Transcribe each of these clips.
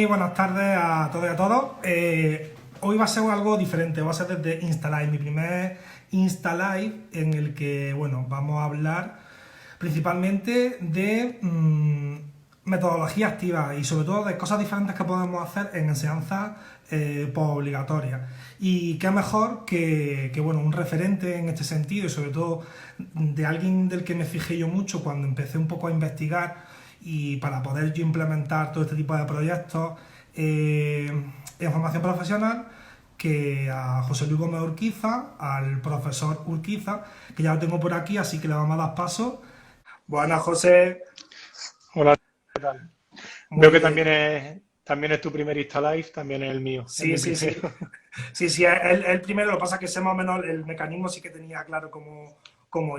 Muy buenas tardes a todos y a todos. Hoy va a ser algo diferente, va a ser desde Instalive, mi primer Instalive en el que, bueno, vamos a hablar principalmente de metodología activa y sobre todo de cosas diferentes que podemos hacer en enseñanza postobligatorias. Y qué mejor que, bueno, un referente en este sentido y sobre todo de alguien del que me fijé yo mucho cuando empecé un poco a investigar y para poder yo implementar todo este tipo de proyectos en formación profesional, que a José Luis Gómez Urquiza, al profesor Urquiza, que ya lo tengo por aquí, así que le vamos a dar paso. Buenas, José. Hola, ¿qué tal? Veo Muy que bien. también es tu primer Insta Live, también es el mío, es Sí, mi sí, sí. primero. Sí, sí, el primero, lo que pasa es que sé más o menos el mecanismo, sí que tenía claro cómo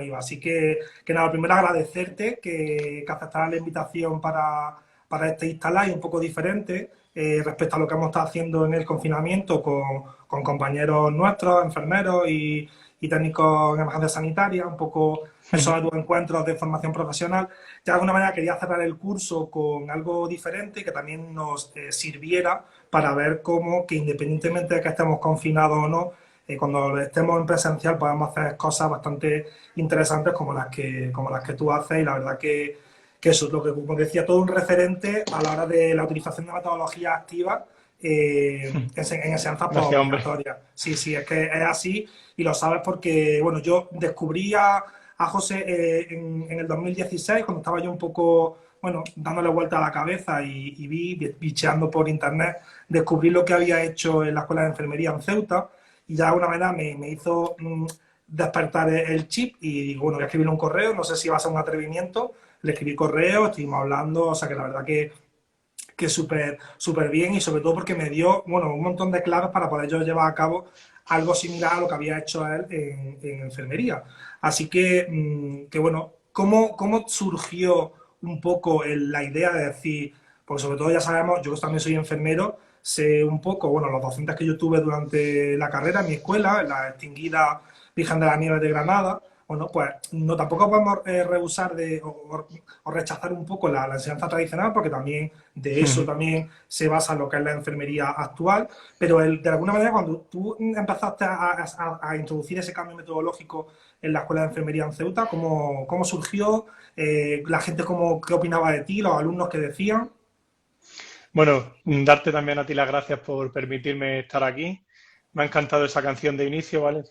iba. Así que nada, primero agradecerte que aceptaras la invitación para este Instalar y un poco diferente respecto a lo que hemos estado haciendo en el confinamiento con compañeros nuestros, enfermeros y técnicos en emergencia sanitaria, un poco esos encuentros de formación profesional. De alguna manera quería cerrar el curso con algo diferente que también nos sirviera para ver cómo que independientemente de que estemos confinados o no, cuando estemos en presencial podemos hacer cosas bastante interesantes como las que tú haces y la verdad que eso es lo que, como decía, todo un referente a la hora de la utilización de metodologías activas en enseñanzas Gracias, hombre. obligatorias. Sí, sí, es que es así y lo sabes porque, bueno, yo descubrí a José en el 2016 cuando estaba yo un poco, bueno, dándole vuelta a la cabeza y vi, bicheando por internet, descubrí lo que había hecho en la escuela de enfermería en Ceuta y ya de alguna manera me hizo despertar el chip y digo, bueno, voy a escribirle un correo, no sé si va a ser un atrevimiento, le escribí correo, estuvimos hablando, o sea que la verdad que súper bien y sobre todo porque me dio, bueno, un montón de claves para poder yo llevar a cabo algo similar a lo que había hecho él en enfermería. Así que bueno, ¿cómo surgió un poco la idea de decir, porque sobre todo ya sabemos, yo también soy enfermero, sé un poco, bueno, los docentes que yo tuve durante la carrera en mi escuela, en la extinguida Virgen de las Nieves de Granada, bueno, pues no tampoco podemos rehusar o rechazar un poco la enseñanza tradicional, porque también de eso también se basa lo que es la enfermería actual, pero de alguna manera cuando tú empezaste a introducir ese cambio metodológico en la escuela de enfermería en Ceuta, ¿cómo surgió? La gente qué opinaba de ti, los alumnos que decían. Bueno, darte también a ti las gracias por permitirme estar aquí. Me ha encantado esa canción de inicio, ¿vale?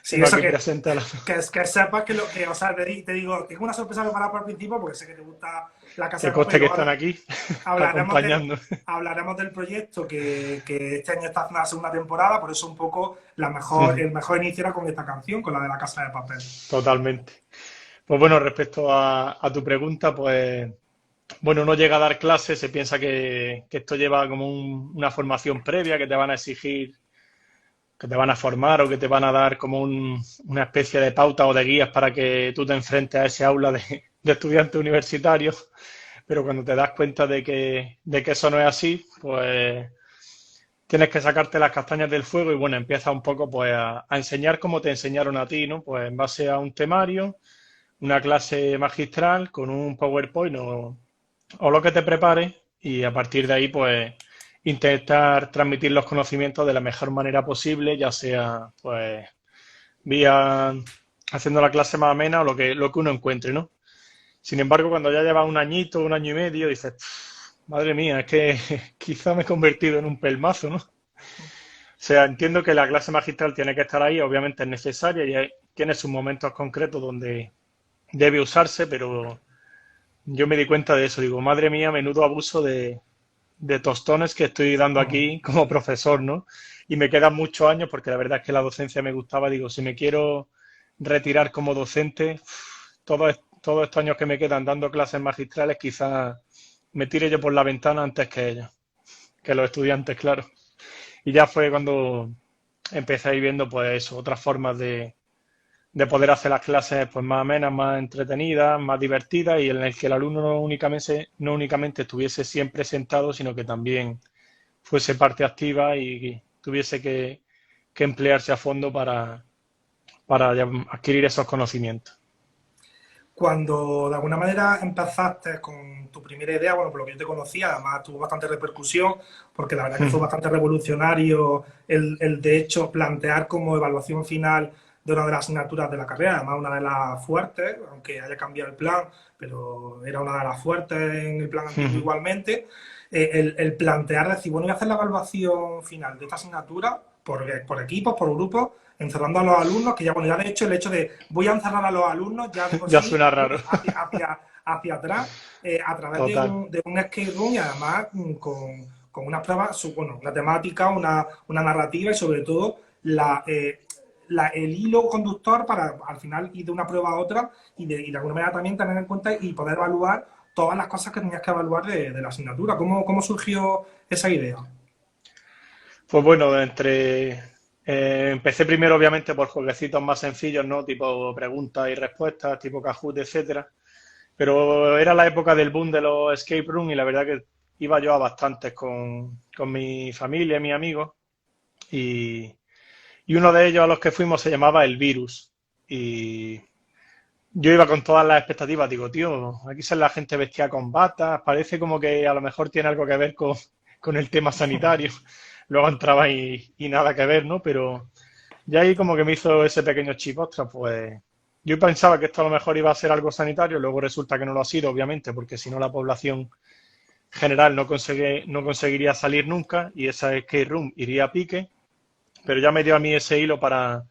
Sí, Tengo eso aquí presente a la... que sepas que, o sea, te digo, que es una sorpresa preparada por el principio porque sé que te gusta La Casa Que de Papel. conste que Luego están aquí hablaremos, acompañando. hablaremos del proyecto que este año está haciendo la segunda temporada, por eso un poco el mejor inicio era con esta canción, con la de La Casa de Papel. Totalmente. Pues bueno, respecto a tu pregunta, pues bueno, uno llega a dar clases, se piensa que esto lleva como una formación previa, que te van a exigir, que te van a formar o que te van a dar como una especie de pauta o de guías para que tú te enfrentes a ese aula de estudiantes universitarios. Pero cuando te das cuenta de que eso no es así, pues tienes que sacarte las castañas del fuego y bueno, empieza un poco pues a enseñar como te enseñaron a ti, ¿no? Pues en base a un temario, una clase magistral con un PowerPoint o lo que te prepare y a partir de ahí pues intentar transmitir los conocimientos de la mejor manera posible, ya sea pues vía haciendo la clase más amena o lo que uno encuentre, ¿no? Sin embargo, cuando ya llevas un añito, un año y medio, dices, madre mía, es que quizá me he convertido en un pelmazo, ¿no? O sea, entiendo que la clase magistral tiene que estar ahí, obviamente es necesaria y tiene sus momentos concretos donde debe usarse, pero yo me di cuenta de eso. Digo, madre mía, menudo abuso de tostones que estoy dando aquí como profesor, ¿no? Y me quedan muchos años porque la verdad es que la docencia me gustaba. Digo, si me quiero retirar como docente, todos estos años que me quedan dando clases magistrales, quizás me tire yo por la ventana antes que ellos, que los estudiantes, claro. Y ya fue cuando empecé a ir viendo, pues eso, otras formas de poder hacer las clases pues más amenas, más entretenidas, más divertidas y en el que el alumno no únicamente estuviese siempre sentado, sino que también fuese parte activa y tuviese que emplearse a fondo para adquirir esos conocimientos. cuando de alguna manera empezaste con tu primera idea, bueno, por lo que yo te conocía, además tuvo bastante repercusión, porque la verdad que fue bastante revolucionario el de hecho plantear como evaluación final de una de las asignaturas de la carrera, además una de las fuertes, aunque haya cambiado el plan, pero era una de las fuertes en el plan antiguo igualmente. El plantear, decir, bueno, voy a hacer la evaluación final de esta asignatura por equipos, por grupos, encerrando a los alumnos, que ya, bueno, ya de hecho el hecho de voy a encerrar a los alumnos ya de por Ya sí suena raro. hacia atrás a través Total. de un escape room y además con unas pruebas, bueno, una temática, una narrativa y sobre todo el hilo conductor para al final ir de una prueba a otra y de alguna manera también tener en cuenta y poder evaluar todas las cosas que tenías que evaluar de la asignatura. ¿Cómo surgió esa idea? Pues bueno, empecé primero obviamente por jueguecitos más sencillos, ¿no? Tipo preguntas y respuestas, tipo Kahoot, etcétera. Pero era la época del boom de los escape room y la verdad que iba yo a bastantes con mi familia y mis amigos. Y, y uno de ellos a los que fuimos se llamaba El Virus. Y yo iba con todas las expectativas, digo, tío, aquí sale la gente vestida con batas, parece como que a lo mejor tiene algo que ver con el tema sanitario. Luego entraba y nada que ver, ¿no? Pero ya ahí como que me hizo ese pequeño chip, ostras, pues yo pensaba que esto a lo mejor iba a ser algo sanitario, luego resulta que no lo ha sido, obviamente, porque si no la población general no conseguiría salir nunca y esa escape room iría a pique, pero ya me dio a mí ese hilo para...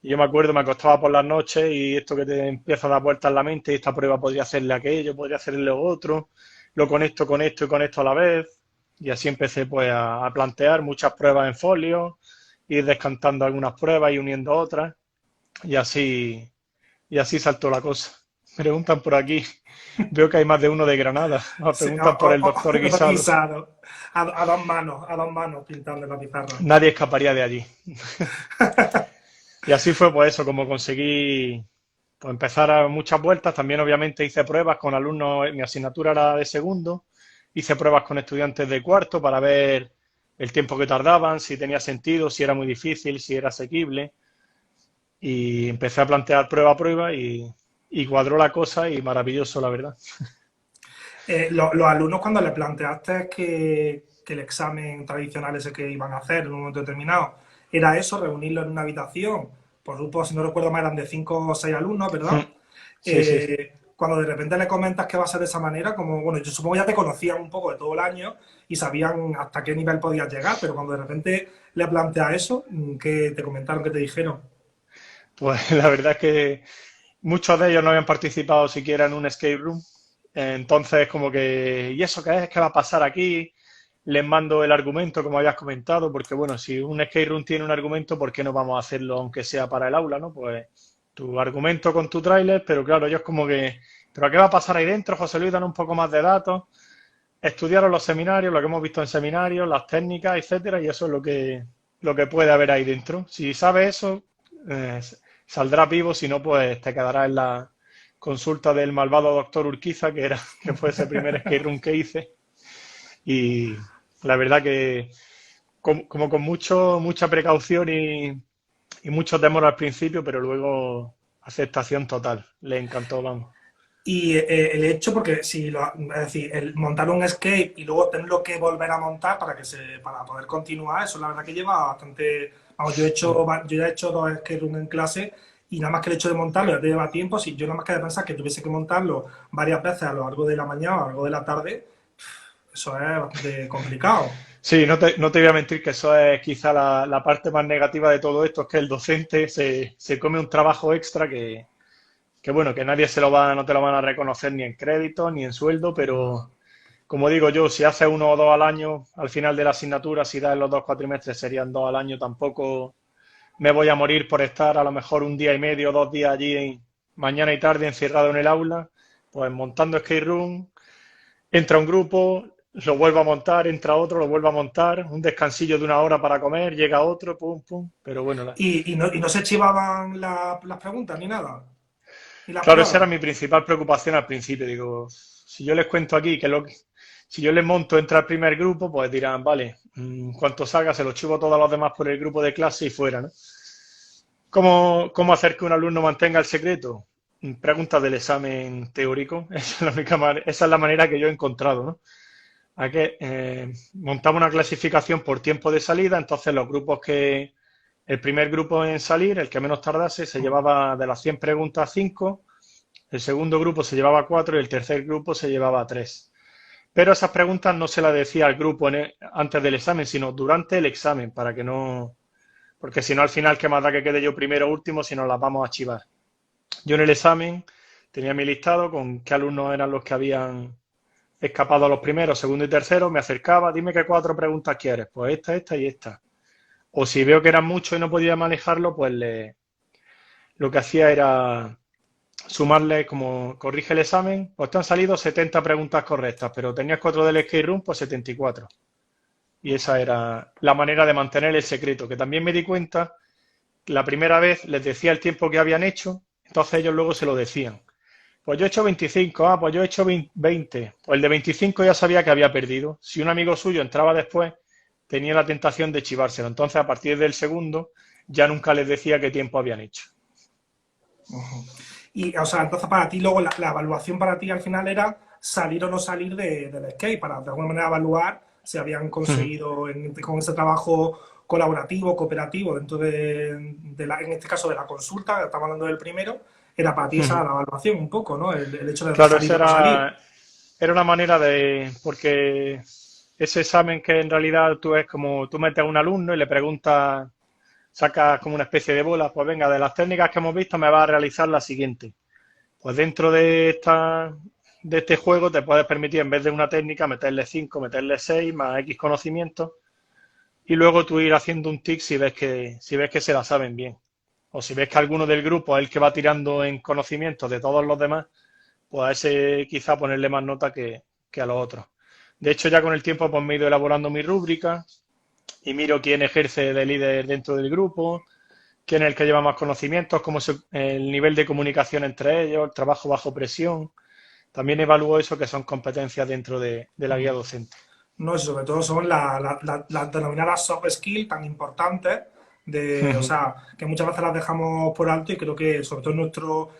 Yo me acuerdo, me acostaba por las noches y esto que te empieza a dar vueltas en la mente, y esta prueba podría hacerle aquello, podría hacerle lo otro, lo conecto con esto y con esto a la vez, y así empecé pues a plantear muchas pruebas en folio, ir descantando algunas pruebas y uniendo otras, y así saltó la cosa. Preguntan por aquí, veo que hay más de uno de Granada, nos Sí, preguntan por el doctor Guisado. guisado, a dos manos pintando en la pizarra. Nadie escaparía de allí. Y así fue pues eso, como conseguí pues, empezar a muchas vueltas. También obviamente hice pruebas con alumnos, mi asignatura era de segundo, hice pruebas con estudiantes de cuarto para ver el tiempo que tardaban, si tenía sentido, si era muy difícil, si era asequible. Y empecé a plantear prueba a prueba y cuadró la cosa y maravilloso, la verdad. Los alumnos cuando les planteaste que el examen tradicional ese que iban a hacer en un momento determinado era eso, reunirlo en una habitación, por grupo, si no recuerdo mal, eran de 5 o 6 alumnos, ¿verdad? Sí, sí. Cuando de repente le comentas que va a ser de esa manera, como, bueno, yo supongo ya te conocían un poco de todo el año y sabían hasta qué nivel podías llegar, pero cuando de repente le planteas eso, ¿qué te comentaron, qué te dijeron? Pues la verdad es que muchos de ellos no habían participado siquiera en un escape room. Entonces, como que, ¿y eso qué es? ¿Qué va a pasar aquí? Les mando el argumento, como habías comentado, porque bueno, si un escape room tiene un argumento, ¿por qué no vamos a hacerlo aunque sea para el aula, ¿no? Pues tu argumento con tu tráiler, pero claro, ellos como que, ¿pero qué va a pasar ahí dentro? José Luis, dan un poco más de datos. Estudiaron los seminarios, lo que hemos visto en seminarios, las técnicas, etcétera, y eso es lo que puede haber ahí dentro. Si sabes eso, eh, saldrás vivo, si no, pues te quedarás en la consulta del malvado doctor Urquiza, que fue ese primer skate room que hice. Y la verdad que como con mucha precaución y mucho temor al principio, pero luego aceptación total. Le encantó, vamos. Y el hecho, porque si es decir, el montar un escape y luego tenerlo que volver a montar para poder continuar, eso la verdad que lleva bastante. Vamos, yo ya he hecho 2 escape room en clase y nada más que el hecho de montarlo ya te lleva tiempo. Si yo nada más que de pensar que tuviese que montarlo varias veces a lo largo de la mañana o a lo largo de la tarde, eso es bastante complicado. Sí, no te voy a mentir que eso es quizá la parte más negativa de todo esto, es que el docente se come un trabajo extra que bueno, que nadie no te lo van a reconocer ni en crédito ni en sueldo, pero como digo yo, si haces uno o dos al año, al final de la asignatura, si das en los 2 cuatrimestres, serían dos al año, tampoco me voy a morir por estar a lo mejor un día y medio, 2 días allí, mañana y tarde encerrado en el aula, pues montando skate room, entra un grupo, lo vuelvo a montar, entra otro, lo vuelvo a montar, un descansillo de 1 hora para comer, llega otro, pum, pum, pero bueno, Y no se chivaban las preguntas ni nada, ni las claro, esa era pruebas. mi principal preocupación al principio. Digo, si yo les cuento aquí si yo les monto entra el primer grupo, pues dirán, vale, cuanto salga se lo chivo a todos los demás por el grupo de clase y fuera, ¿no? ¿Cómo hacer que un alumno mantenga el secreto? preguntas del examen teórico. Esa es la manera que yo he encontrado, ¿no? A que montaba una clasificación por tiempo de salida, entonces los grupos el primer grupo en salir, el que menos tardase, se llevaba de las 100 preguntas 5, el segundo grupo se llevaba 4 y el tercer grupo se llevaba 3. Pero esas preguntas no se las decía al grupo antes del examen, sino durante el examen, para que no, porque si no al final qué más da que quede yo primero o último si nos las vamos a chivar. Yo en el examen tenía mi listado con qué alumnos eran los que habían escapado a los primeros, segundo y tercero, me acercaba, dime qué 4 preguntas quieres, pues esta y esta. O si veo que eran muchos y no podía manejarlo, pues lo que hacía era sumarle, como corrige el examen, pues te han salido 70 preguntas correctas, pero tenías 4 del escape room, pues 74. Y esa era la manera de mantener el secreto, que también me di cuenta, la primera vez les decía el tiempo que habían hecho, entonces ellos luego se lo decían. Pues yo he hecho 25, pues yo he hecho 20. Pues el de 25 ya sabía que había perdido. Si un amigo suyo entraba después, tenía la tentación de chivárselo. Entonces, a partir del segundo, ya nunca les decía qué tiempo habían hecho. Ujú. Y, o sea, entonces para ti luego la evaluación para ti al final era salir o no salir del skate, para de alguna manera evaluar si habían conseguido con ese trabajo colaborativo, cooperativo, dentro en este caso de la consulta, que estamos hablando del primero, era para ti esa la evaluación un poco, ¿no? El hecho de Claro, salir o no salir. era una manera porque ese examen que en realidad tú es como, tú metes a un alumno y le preguntas, sacas como una especie de bola, pues venga, de las técnicas que hemos visto me va a realizar la siguiente. Pues dentro de este juego te puedes permitir, en vez de una técnica, meterle 5, meterle 6 más X conocimientos y luego tú ir haciendo un tic si ves que se la saben bien. O si ves que alguno del grupo es el que va tirando en conocimientos de todos los demás, pues a ese quizá ponerle más nota que a los otros. De hecho, ya con el tiempo pues me he ido elaborando mi rúbrica y miro quién ejerce de líder dentro del grupo, quién es el que lleva más conocimientos, el nivel de comunicación entre ellos, el trabajo bajo presión. También evalúo eso que son competencias dentro de la guía docente. No, y sobre todo son las denominadas soft skills tan importantes, o sea, que muchas veces las dejamos por alto y creo que sobre todo en nuestro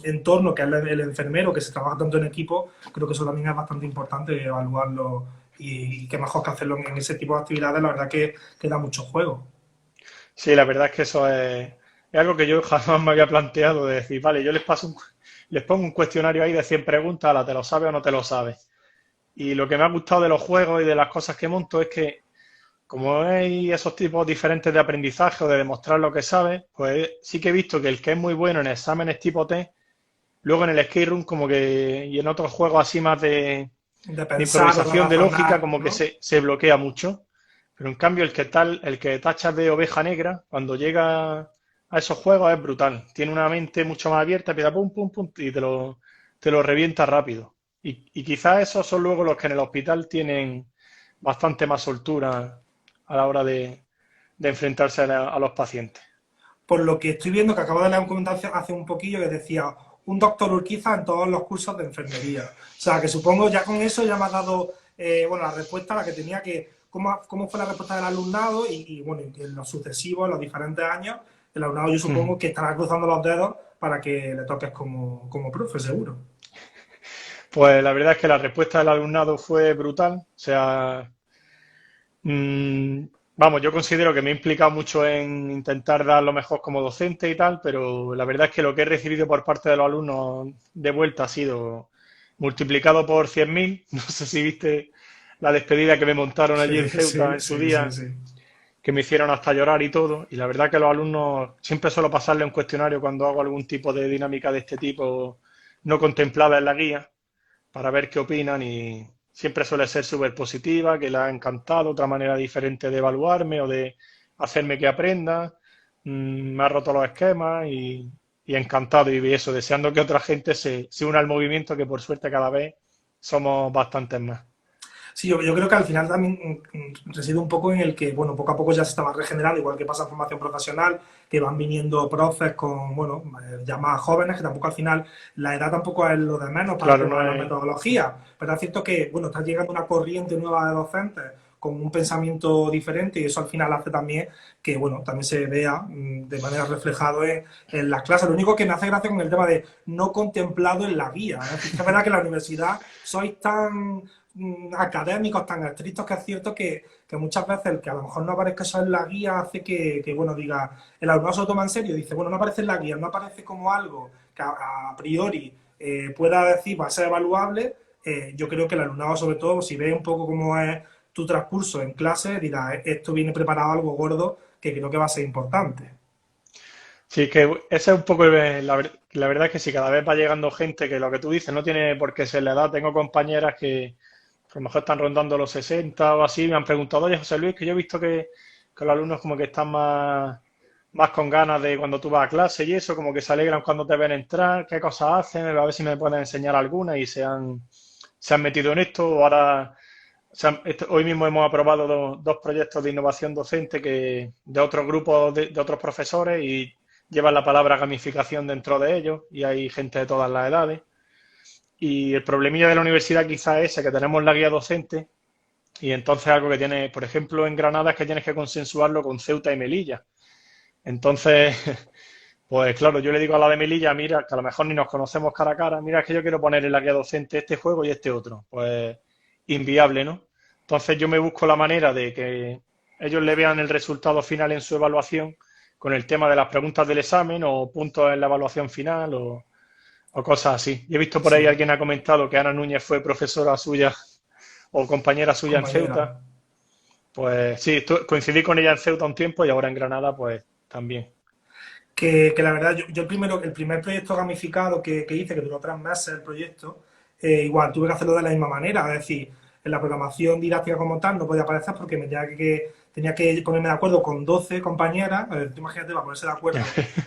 entorno, que es el enfermero, que se trabaja tanto en equipo, creo que eso también es bastante importante evaluarlo y qué mejor que hacerlo en ese tipo de actividades, la verdad que da mucho juego. Sí, la verdad es que eso es algo que yo jamás me había planteado de decir, vale, yo les pongo un cuestionario ahí de 100 preguntas, ¿la te lo sabes o no te lo sabes? Y lo que me ha gustado de los juegos y de las cosas que monto es que, como hay esos tipos diferentes de aprendizaje o de demostrar lo que sabes, pues sí que he visto que el que es muy bueno en exámenes tipo T, luego en el skate room como que, y en otros juegos así más De de pensar, de improvisación, de lógica, razonar, como que ¿no? se bloquea mucho. Pero en cambio el que tachas de oveja negra, cuando llega a esos juegos es brutal. Tiene una mente mucho más abierta, empieza pum, pum, pum, y te lo revienta rápido. Y quizás esos son luego los que en el hospital tienen bastante más soltura a la hora de enfrentarse a los pacientes. Por lo que estoy viendo que acabo de leer un comentario hace un poquillo que decía un doctor Urquiza en todos los cursos de enfermería. O sea, que supongo ya con eso ya me has dado bueno, la respuesta a la que tenía cómo fue la respuesta del alumnado bueno, y en los sucesivos, en los diferentes años, el alumnado yo supongo que estará cruzando los dedos para que le toques como profe, seguro. Pues la verdad es que la respuesta del alumnado fue brutal. O sea, Mm, vamos, yo considero que me he implicado mucho en intentar dar lo mejor como docente y tal, pero la verdad es que lo que he recibido por parte de los alumnos de vuelta ha sido multiplicado por 100.000. No sé si viste la despedida que me montaron allí en Sí, Ceuta sí, en su sí, sí, día, sí. que me hicieron hasta llorar y todo. Y la verdad que los alumnos, siempre suelo pasarle un cuestionario cuando hago algún tipo de dinámica de este tipo no contemplada en la guía para ver qué opinan y siempre suele ser súper positiva, que le ha encantado otra manera diferente de evaluarme o de hacerme que aprenda. Me ha roto los esquemas y encantado y eso, deseando que otra gente se una al movimiento, que por suerte cada vez somos bastantes más. Sí, yo creo que al final también reside un poco en el que, bueno, poco a poco ya se estaba regenerando, igual que pasa en formación profesional, que van viniendo profes con, bueno, ya más jóvenes, que tampoco al final, la edad tampoco es lo de menos para el Claro, tema no de la es. metodología, pero es cierto que, bueno, está llegando una corriente nueva de docentes con un pensamiento diferente y eso al final hace también que, bueno, también se vea de manera reflejado en las clases. Lo único que me hace gracia con el tema de no contemplado en la guía. Es decir, que es verdad que en la universidad sois tan académicos, tan estrictos, que es cierto que muchas veces el que a lo mejor no aparezca eso en la guía hace que bueno, diga, el alumnado se lo toma en serio, dice, bueno, no aparece en la guía, no aparece como algo que a priori pueda decir va a ser evaluable. Yo creo que el alumnado, sobre todo, si ve un poco cómo es tu transcurso en clase, dirá, esto viene preparado algo gordo que creo que va a ser importante. Sí, que esa es un poco la verdad es que sí, cada vez va llegando gente que lo que tú dices no tiene por qué ser la edad. Tengo compañeras que a lo mejor están rondando los 60 o así, me han preguntado, oye, José Luis, que yo he visto que los alumnos como que están más con ganas de cuando tú vas a clase y eso, como que se alegran cuando te ven entrar, qué cosas hacen, a ver si me pueden enseñar alguna y se han metido en esto. O ahora, hoy mismo hemos aprobado dos proyectos de innovación docente de otros grupos, de otros profesores y llevan la palabra gamificación dentro de ellos y hay gente de todas las edades. Y el problemilla de la universidad quizás es ese, que tenemos la guía docente y entonces algo que tiene, por ejemplo, en Granada es que tienes que consensuarlo con Ceuta y Melilla. Entonces, pues claro, yo le digo a la de Melilla, mira, que a lo mejor ni nos conocemos cara a cara, mira, es que yo quiero poner en la guía docente este juego y este otro. Pues inviable, ¿no? Entonces yo me busco la manera de que ellos le vean el resultado final en su evaluación con el tema de las preguntas del examen o puntos en la evaluación final o cosas así. Y he visto por ahí Sí, alguien ha comentado que Ana Núñez fue profesora suya o compañera suya en compañera. Ceuta. Pues sí, coincidí con ella en Ceuta un tiempo y ahora en Granada pues también. Que la verdad, yo el primer proyecto gamificado que hice, que duró 3 meses el proyecto, igual tuve que hacerlo de la misma manera, es decir, en la programación didáctica como tal no podía aparecer porque tenía que ponerme de acuerdo con 12 compañeras, tú imagínate, para ponerse de acuerdo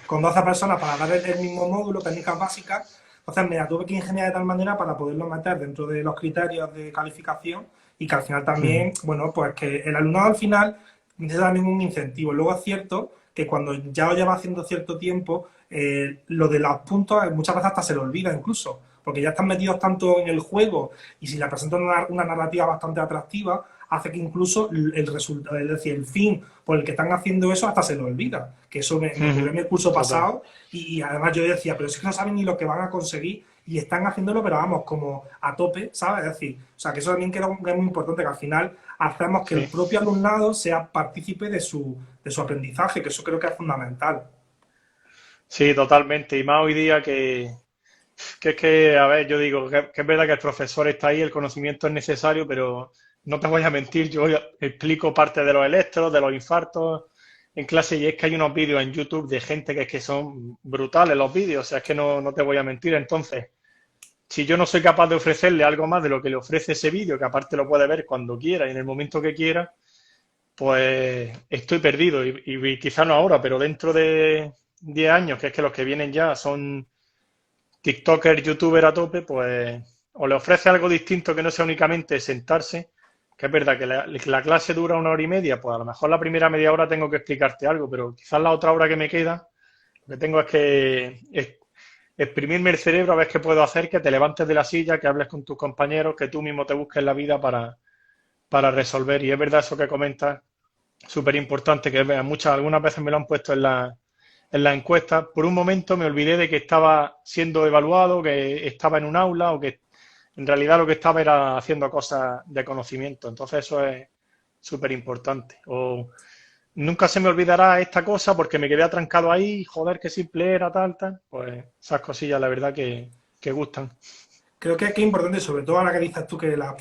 con 12 personas para dar el mismo módulo, técnicas básicas, entonces me la tuve que ingeniar de tal manera para poderlo meter dentro de los criterios de calificación y que al final también, bueno, pues que el alumnado al final necesita también un incentivo. Luego es cierto que cuando ya lo lleva haciendo cierto tiempo, lo de los puntos muchas veces hasta se le olvida incluso, porque ya están metidos tanto en el juego y si le presentan una narrativa bastante atractiva, hace que incluso el resultado, es decir, el fin por el que están haciendo eso hasta se lo olvida. Que eso me ocurrió en el curso Total. pasado y además yo decía, pero es que no saben ni lo que van a conseguir y están haciéndolo, pero vamos, como a tope, ¿sabes? Es decir, o sea, que eso también queda es muy importante, que al final hacemos que el Sí. propio alumnado sea partícipe de su aprendizaje, que eso creo que es fundamental. Sí, totalmente. Y más hoy día que es que, a ver, yo digo que es verdad que el profesor está ahí, el conocimiento es necesario, pero no te voy a mentir, yo explico parte de los electros, de los infartos en clase y es que hay unos vídeos en YouTube de gente que es que son brutales los vídeos, o sea, es que no te voy a mentir. Entonces, si yo no soy capaz de ofrecerle algo más de lo que le ofrece ese vídeo, que aparte lo puede ver cuando quiera y en el momento que quiera, pues estoy perdido y quizá no ahora, pero dentro de 10 años, que es que los que vienen ya son TikToker, YouTuber a tope, pues o le ofrece algo distinto que no sea únicamente sentarse, que es verdad que la clase dura 1 hora y media, pues a lo mejor la primera media hora tengo que explicarte algo, pero quizás la otra hora que me queda, lo que tengo es que exprimirme el cerebro a ver qué puedo hacer, que te levantes de la silla, que hables con tus compañeros, que tú mismo te busques la vida para resolver. Y es verdad eso que comentas, súper importante, que algunas veces me lo han puesto en la encuesta. Por un momento me olvidé de que estaba siendo evaluado, que estaba en un aula o que en realidad lo que estaba era haciendo cosas de conocimiento. Entonces eso es súper importante. O nunca se me olvidará esta cosa porque me quedé atrancado ahí, joder, qué simple era, tal, tal. Pues esas cosillas, la verdad, que gustan. Creo que es importante, sobre todo ahora que dices tú que la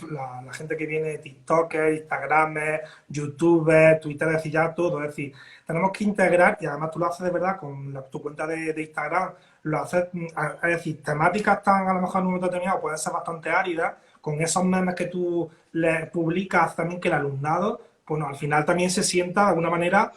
gente que viene de TikTokers, Instagramers, YouTubers, Twitter, es decir, ya todo, es decir, tenemos que integrar, y además tú lo haces de verdad con tu cuenta de Instagram, lo haces, es decir, temáticas tan a lo mejor en un momento determinado pueden ser bastante áridas, con esos memes que tú le publicas también que el alumnado, bueno, al final también se sienta de alguna manera,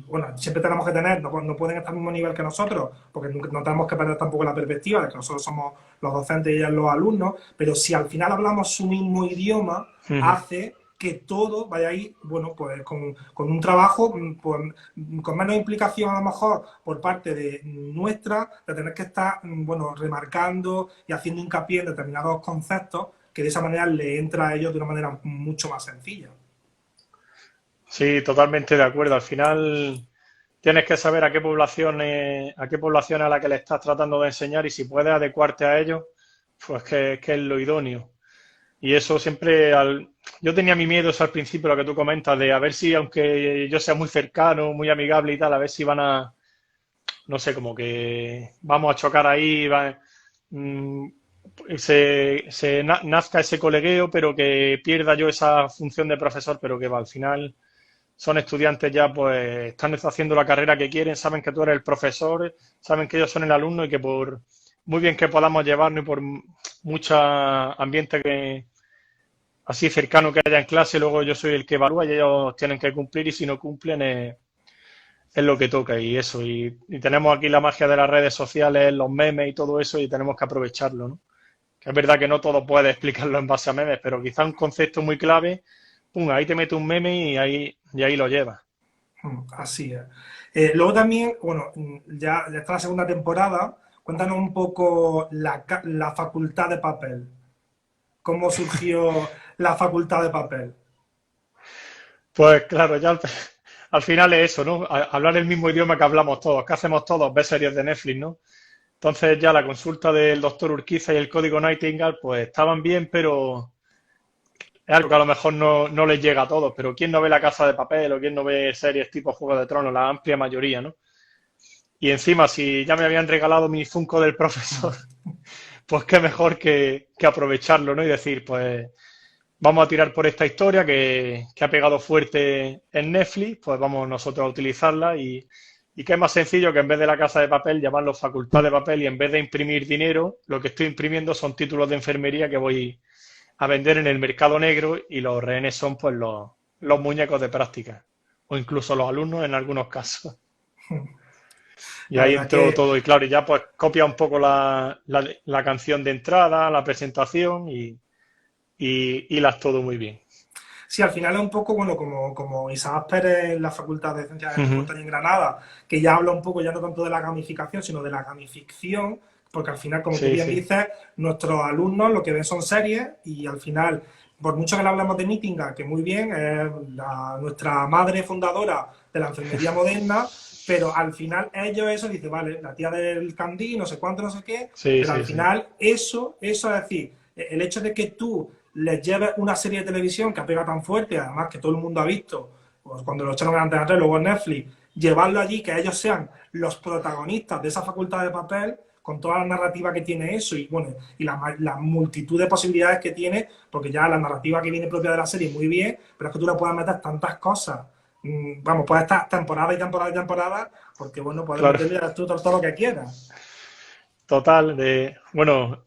bueno, siempre tenemos que tener, no pueden estar al mismo nivel que nosotros, porque no tenemos que perder tampoco la perspectiva de que nosotros somos los docentes y ellos los alumnos, pero si al final hablamos su mismo idioma, Ujú. hace que todo vaya ahí, bueno, pues con un trabajo, pues, con menos implicación a lo mejor por parte de nuestra, de tener que estar, bueno, remarcando y haciendo hincapié en determinados conceptos que de esa manera le entra a ellos de una manera mucho más sencilla. Sí, totalmente de acuerdo. Al final tienes que saber a qué población a la que le estás tratando de enseñar y si puedes adecuarte a ellos, pues que es lo idóneo. Y eso siempre, yo tenía mi miedo eso al principio, lo que tú comentas, de a ver si, aunque yo sea muy cercano, muy amigable y tal, a ver si van a, no sé, como que vamos a chocar ahí, mm, nazca ese colegueo, pero que pierda yo esa función de profesor, pero que va, al final son estudiantes ya, pues están haciendo la carrera que quieren, saben que tú eres el profesor, saben que ellos son el alumno y que por muy bien que podamos llevarnos y por mucho ambiente que así cercano que haya en clase, luego yo soy el que evalúa y ellos tienen que cumplir y si no cumplen es lo que toca y eso. Y tenemos aquí la magia de las redes sociales, los memes y todo eso y tenemos que aprovecharlo, ¿no? Que es verdad que no todo puede explicarlo en base a memes, pero quizá un concepto muy clave, pum, ahí te mete un meme y ahí lo llevas. Así es. Luego también, bueno, ya está la segunda temporada. Cuéntanos un poco la facultad de papel. ¿Cómo surgió la facultad de papel? Pues claro, ya al final es eso, ¿no? Hablar el mismo idioma que hablamos todos, que hacemos todos, ver series de Netflix, ¿no? Entonces ya la consulta del doctor Urquiza y el código Nightingale, pues estaban bien, pero es algo que a lo mejor no les llega a todos. Pero ¿quién no ve La Casa de Papel o quién no ve series tipo Juego de Tronos? La amplia mayoría, ¿no? Y encima, si ya me habían regalado mi Funko del profesor, pues qué mejor que aprovecharlo, ¿no? Y decir, pues vamos a tirar por esta historia que ha pegado fuerte en Netflix, pues vamos nosotros a utilizarla y qué más sencillo que en vez de La Casa de Papel llamarlo Facultad de Papel y en vez de imprimir dinero, lo que estoy imprimiendo son títulos de enfermería que voy a vender en el mercado negro y los rehenes son pues los muñecos de práctica o incluso los alumnos en algunos casos. Y La ahí verdad entró que todo y claro, y ya pues copia un poco la canción de entrada, la presentación y hilas todo muy bien. sí, al final es un poco, bueno, como Isaac Pérez en la Facultad de Ciencias de Ujú. Computación en Granada, que ya habla un poco ya no tanto de la gamificación, sino de la gamificción, porque al final, como tú Sí, bien sí. dices, nuestros alumnos lo que ven son series y al final, por mucho que le hablemos de Nittingham, que muy bien, es nuestra madre fundadora de la enfermería moderna, pero al final ellos eso dicen, vale, la tía del candí, no sé cuánto, no sé qué, Sí, pero al sí, sí. final eso es decir, el hecho de que tú les lleves una serie de televisión que ha pegado tan fuerte, además que todo el mundo ha visto, pues cuando lo echaron en Antena 3, luego en Netflix, llevarlo allí, que ellos sean los protagonistas de esa facultad de papel, con toda la narrativa que tiene eso y bueno, y la multitud de posibilidades que tiene, porque ya la narrativa que viene propia de la serie muy bien, pero es que tú le puedes meter tantas cosas. Vamos, puedes estar temporada y temporada y temporada, porque bueno, puedes Claro. meterle a tú todo lo que quieras. Total, bueno,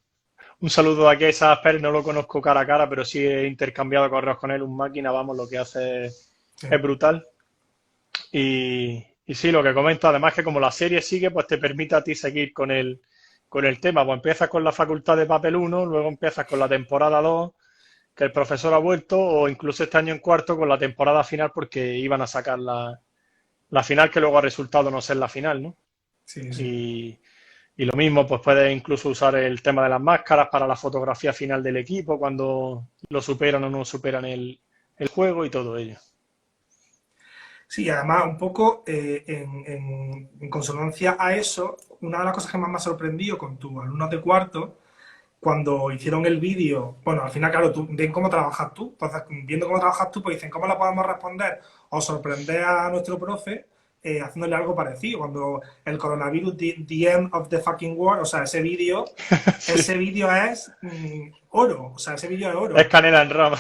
un saludo aquí a Isaac Pérez, no lo conozco cara a cara, pero sí he intercambiado correos con él, un máquina, vamos, lo que hace Sí. es brutal. Y sí, lo que comento, además que como la serie sigue, pues te permite a ti seguir con el tema. Pues empiezas con la Facultad de Papel 1, luego empiezas con la temporada 2, que el profesor ha vuelto, o incluso este año en cuarto con la temporada final porque iban a sacar la final que luego ha resultado no ser la final, ¿no? Sí, sí. Y, y lo mismo, pues puedes incluso usar el tema de las máscaras para la fotografía final del equipo cuando lo superan o no superan el juego y todo ello. Sí, y además un poco en consonancia a eso, una de las cosas que más me ha sorprendido con tus alumnos de cuarto, cuando hicieron el vídeo, bueno, al final, claro, tú ven cómo trabajas tú, entonces viendo cómo trabajas tú, pues dicen, ¿cómo la podemos responder o sorprender a nuestro profe haciéndole algo parecido? Cuando el coronavirus, the end of the fucking world, o sea, ese Sí, vídeo es oro, o sea, ese vídeo es es oro. canela en rama.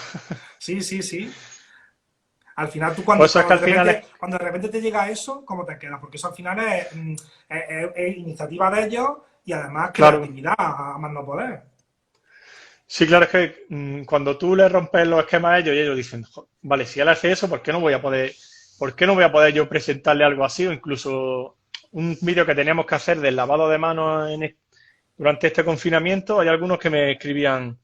Sí, sí, sí. Al final, tú Pues eso es que al final es, cuando de repente te llega eso, ¿cómo te queda? Porque eso al final es iniciativa de ellos y además claro, creatividad, a más no poder. sí, claro, es que cuando tú le rompes los esquemas a ellos y ellos dicen, vale, si él hace eso, por qué no voy a poder yo presentarle algo así? O incluso un vídeo que teníamos que hacer del lavado de manos durante este confinamiento, hay algunos que me escribían,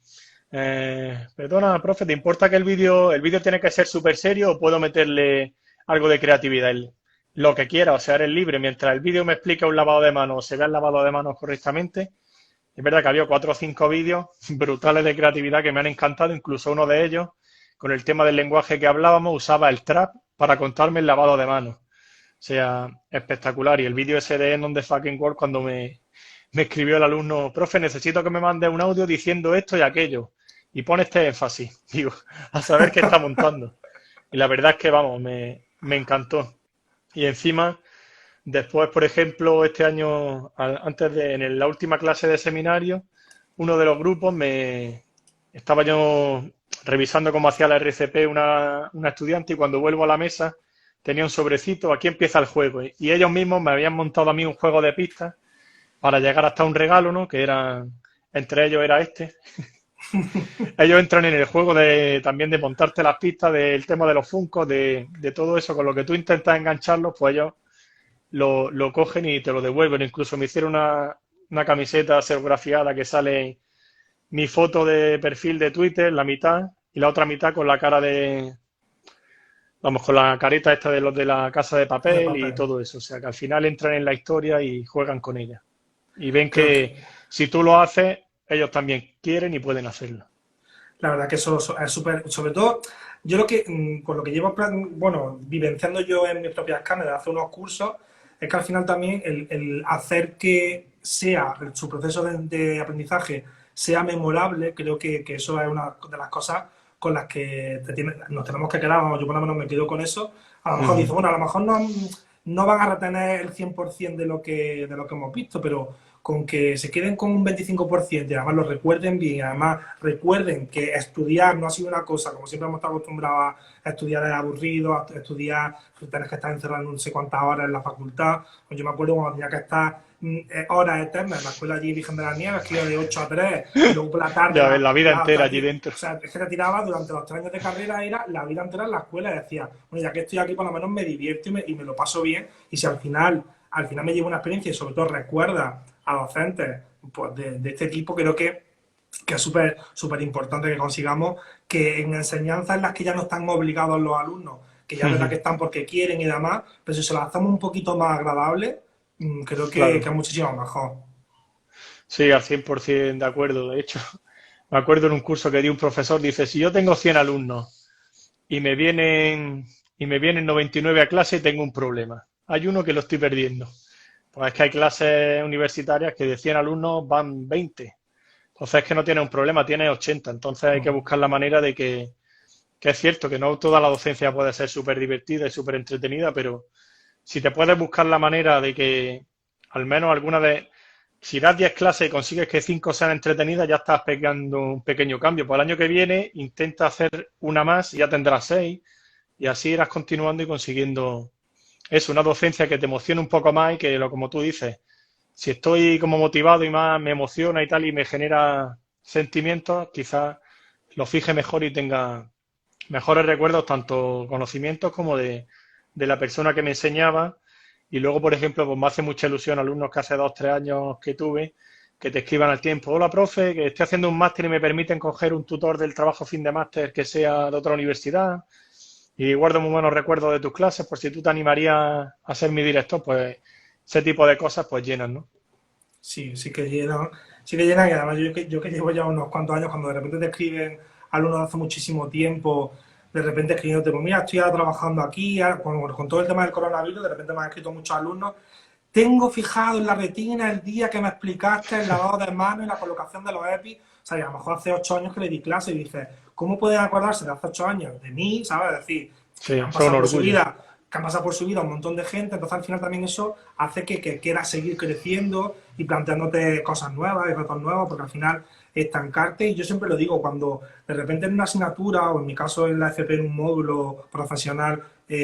perdona, profe, ¿te importa que el vídeo tiene que ser súper serio o puedo meterle algo de creatividad? Lo que quiera, o sea, eres libre. Mientras el vídeo me explica un lavado de manos o se vea el lavado de manos correctamente, es verdad que había 4 o 5 vídeos brutales de creatividad que me han encantado, incluso uno de ellos, con el tema del lenguaje que hablábamos, usaba el trap, para contarme el lavado de manos. O sea, espectacular. Y el vídeo ese de End on the Fucking World cuando me escribió el alumno, profe, necesito que me mande un audio diciendo esto y aquello. Y pone este énfasis. Digo, a saber qué está montando. Y la verdad es que, vamos, me encantó. Y encima, después, por ejemplo, este año, en la última clase de seminario, uno de los grupos estaba yo revisando cómo hacía la RCP una estudiante y cuando vuelvo a la mesa tenía un sobrecito, aquí empieza el juego. Y ellos mismos me habían montado a mí un juego de pistas para llegar hasta un regalo, ¿no? Entre ellos era este. Ellos entran en el juego también de montarte las pistas, del tema de los funcos, de todo eso, con lo que tú intentas engancharlos, pues ellos lo cogen y te lo devuelven. Incluso me hicieron una camiseta serigrafiada que sale mi foto de perfil de Twitter, la mitad, y la otra mitad con la cara vamos, con la careta esta de los de la Casa de De Papel y papel. todo eso. O sea, que al final entran en la historia y juegan con ella. Y ven Creo que que si tú lo haces, ellos también quieren y pueden hacerlo. la verdad que eso es súper, sobre todo, yo lo que, con lo que llevo, bueno, vivenciando yo en mis propias carnes de hacer unos cursos, es que al final también el hacer que su proceso de aprendizaje sea memorable, creo que eso es una de las cosas con las que nos tenemos que quedar, vamos, yo por lo menos me quedo con eso, a lo mejor Ujú. dice, bueno, a lo mejor no van a retener el 100% de lo que hemos visto, pero con que se queden con un 25% y además lo recuerden bien, además recuerden que estudiar no ha sido una cosa, como siempre hemos estado acostumbrados a estudiar es aburrido, a estudiar tienes que estar encerrado no sé cuántas horas en la facultad. Pues yo me acuerdo cuando tenía que estar horas eternas en la escuela allí Virgen de las Nieves, que iba de 8 a 3 y luego por la tarde, Ya ves, la vida hasta entera allí aquí. dentro. O sea, es que te tiraba durante los 3 años de carrera, era la vida entera en la escuela y decía, bueno, ya que estoy aquí por lo menos me divierto y me lo paso bien y si al final me llevo una experiencia y sobre todo recuerda a docentes pues, de este tipo, creo que es súper importante que consigamos que en enseñanzas en las que ya no están obligados los alumnos, que ya es verdad que están porque quieren y demás, pero si se las hacemos un poquito más agradables, creo que Claro. es muchísimo mejor. Sí, al 100% de acuerdo. De hecho, me acuerdo en un curso que di un profesor, dice, si yo tengo 100 alumnos y me vienen 99 a clase, tengo un problema. Hay uno que lo estoy perdiendo. Pues es que hay clases universitarias que de 100 alumnos van 20. Entonces es que no tiene un problema, tiene 80. Entonces hay que buscar la manera de que es cierto que no toda la docencia puede ser súper divertida y súper entretenida, pero si te puedes buscar la manera de que al menos si das 10 clases y consigues que 5 sean entretenidas, ya estás pegando un pequeño cambio. Pues el año que viene intenta hacer una más y ya tendrás 6 y así irás continuando y consiguiendo eso, una docencia que te emocione un poco más y que, como tú dices, si estoy como motivado y más me emociona y tal y me genera sentimientos, quizás lo fije mejor y tenga mejores recuerdos, tanto conocimientos como de la persona que me enseñaba. Y luego, por ejemplo, pues me hace mucha ilusión alumnos que hace 2, 3 años que tuve, que te escriban al tiempo, hola, profe, que estoy haciendo un máster y me permiten coger un tutor del trabajo fin de máster que sea de otra universidad. Y guardo muy buenos recuerdos de tus clases, por si tú te animarías a ser mi director, pues ese tipo de cosas pues llenan, ¿no? Sí, sí que llenan y además yo que llevo ya unos cuantos años, cuando de repente te escriben alumnos de hace muchísimo tiempo, de repente escribiéndote, pues mira, estoy ahora trabajando aquí, con todo el tema del coronavirus, de repente me han escrito muchos alumnos. Tengo fijado en la retina el día que me explicaste el lavado de manos y la colocación de los EPI. O sea, y a lo mejor hace 8 años que le di clase y dices, ¿cómo pueden acordarse de hace 8 años de mí? ¿Sabes? Es decir, que Sí, han son un pasado por su orgullo. vida, que han pasado por su vida un montón de gente. Entonces, al final también eso hace que quieras seguir creciendo y planteándote cosas nuevas y retos nuevos, porque al final estancarte, y yo siempre lo digo, cuando de repente en una asignatura, o en mi caso en la FP en un módulo profesional,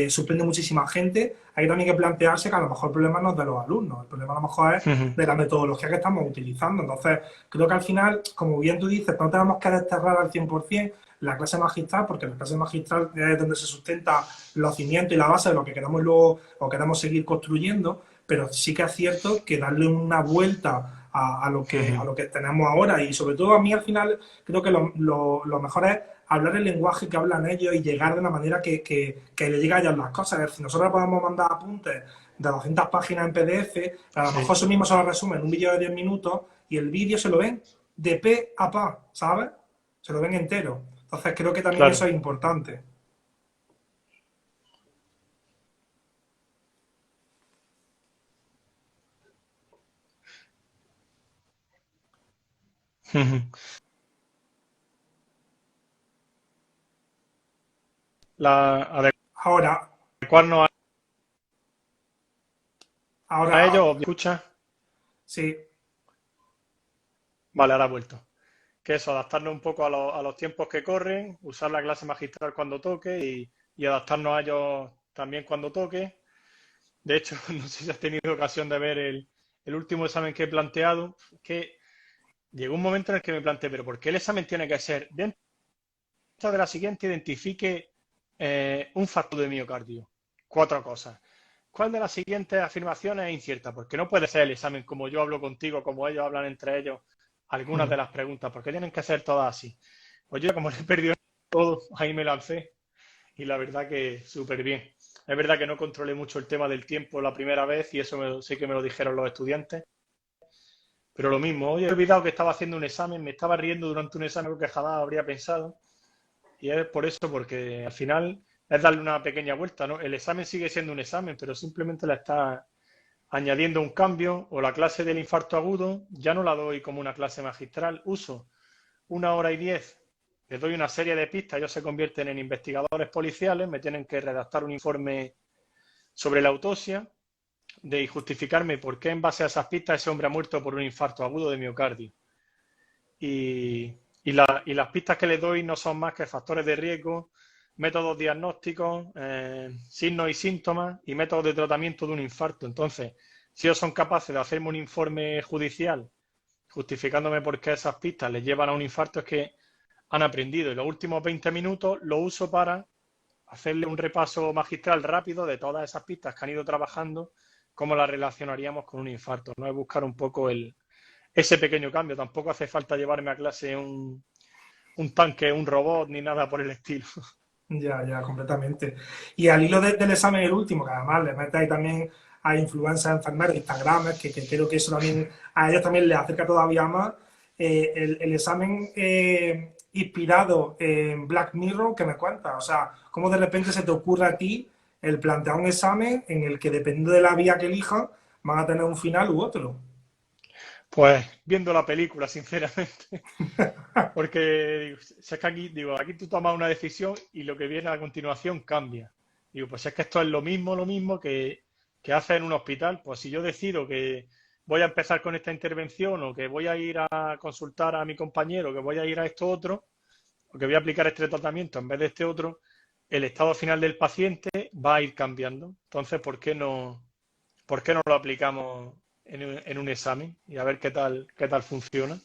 sorprende muchísima gente, hay también que plantearse que a lo mejor el problema no es de los alumnos, el problema a lo mejor es de la metodología que estamos utilizando. Entonces, creo que al final, como bien tú dices, no tenemos que desterrar al 100% la clase magistral, porque la clase magistral es donde se sustenta los cimientos y la base de lo que queremos luego o queremos seguir construyendo, pero sí que es cierto que darle una vuelta a lo que tenemos ahora y sobre todo a mí al final creo que lo mejor es hablar el lenguaje que hablan ellos y llegar de una manera que le llegue a ellos las cosas. Es decir, nosotros podemos mandar apuntes de 200 páginas en PDF, a lo mejor Sí, eso mismo se lo resume en un vídeo de 10 minutos y el vídeo se lo ven de pe a pa, ¿sabes? Se lo ven entero. Entonces creo que también eso claro. es importante. Ujú. Ahora, Adecuarnos ahora, a ellos, ¿me escuchas? sí, Vale, ahora he vuelto. Que eso, adaptarnos un poco a los tiempos que corren, usar la clase magistral cuando toque y adaptarnos a ellos también cuando toque. De hecho, no sé si has tenido ocasión de ver el último examen que he planteado, que llegó un momento en el que me planteé, pero ¿por qué el examen tiene que ser dentro de la siguiente identifique un factor de miocardio? Cuatro cosas. ¿Cuál de las siguientes afirmaciones es incierta? Porque no puede ser el examen como yo hablo contigo, como ellos hablan entre ellos, algunas de mm, las preguntas, porque tienen que ser todas así. Pues yo, como le he perdido todo, ahí me lancé y la verdad que súper bien. Es verdad que no controlé mucho el tema del tiempo la primera vez y eso sí que me lo dijeron los estudiantes, pero lo mismo, hoy he olvidado que estaba haciendo un examen, me estaba riendo durante un examen que jamás habría pensado y es por eso, porque al final es darle una pequeña vuelta, ¿no? El examen sigue siendo un examen, pero simplemente le está añadiendo un cambio o la clase del infarto agudo ya no la doy como una clase magistral, uso 1 hora y 10, les doy una serie de pistas, ellos se convierten en investigadores policiales, me tienen que redactar un informe sobre la autopsia de justificarme por qué en base a esas pistas ese hombre ha muerto por un infarto agudo de miocardio. Y las pistas que les doy no son más que factores de riesgo, métodos diagnósticos, signos y síntomas y métodos de tratamiento de un infarto. Entonces, si ellos son capaces de hacerme un informe judicial justificándome por qué esas pistas les llevan a un infarto, es que han aprendido. Y los últimos 20 minutos lo uso para hacerle un repaso magistral rápido de todas esas pistas que han ido trabajando, cómo las relacionaríamos con un infarto. No es buscar un poco ese pequeño cambio. Tampoco hace falta llevarme a clase un tanque, un robot, ni nada por el estilo. ya, ya, completamente. Y al hilo del examen, el último, que además le mete ahí también a influencers, enfermeros, Instagramers, que creo que eso también a ellos también les acerca todavía más. El examen inspirado en Black Mirror, que me cuentas, o sea, cómo de repente se te ocurre a ti el plantear un examen en el que dependiendo de la vía que elijas, van a tener un final u otro. Pues viendo la película, sinceramente. Porque digo, si es que aquí, digo, aquí tú tomas una decisión y lo que viene a continuación cambia. Digo, pues es que esto es lo mismo que hace en un hospital. Pues si yo decido que voy a empezar con esta intervención o que voy a ir a consultar a mi compañero, que voy a ir a esto otro, o que voy a aplicar este tratamiento en vez de este otro, el estado final del paciente va a ir cambiando. Entonces, por qué no lo aplicamos en un examen y a ver qué tal funciona?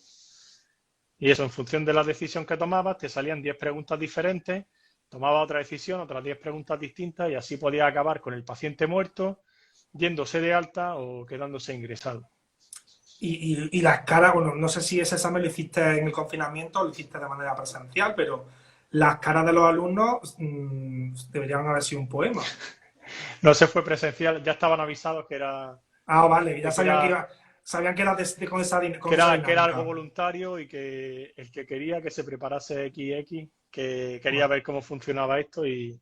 Y eso, en función de la decisión que tomabas, te salían 10 preguntas diferentes, tomabas otra decisión, otras 10 preguntas distintas y así podías acabar con el paciente muerto, yéndose de alta o quedándose ingresado. Y las caras, bueno, no sé si ese examen lo hiciste en el confinamiento o lo hiciste de manera presencial, pero las caras de los alumnos deberían haber sido un poema. No se fue presencial, ya estaban avisados Ah, vale, ya de que era, sabían que era con que esa era, que era algo dinámica. voluntario y que el que quería que se preparase XX, que quería Bueno, ver cómo funcionaba esto y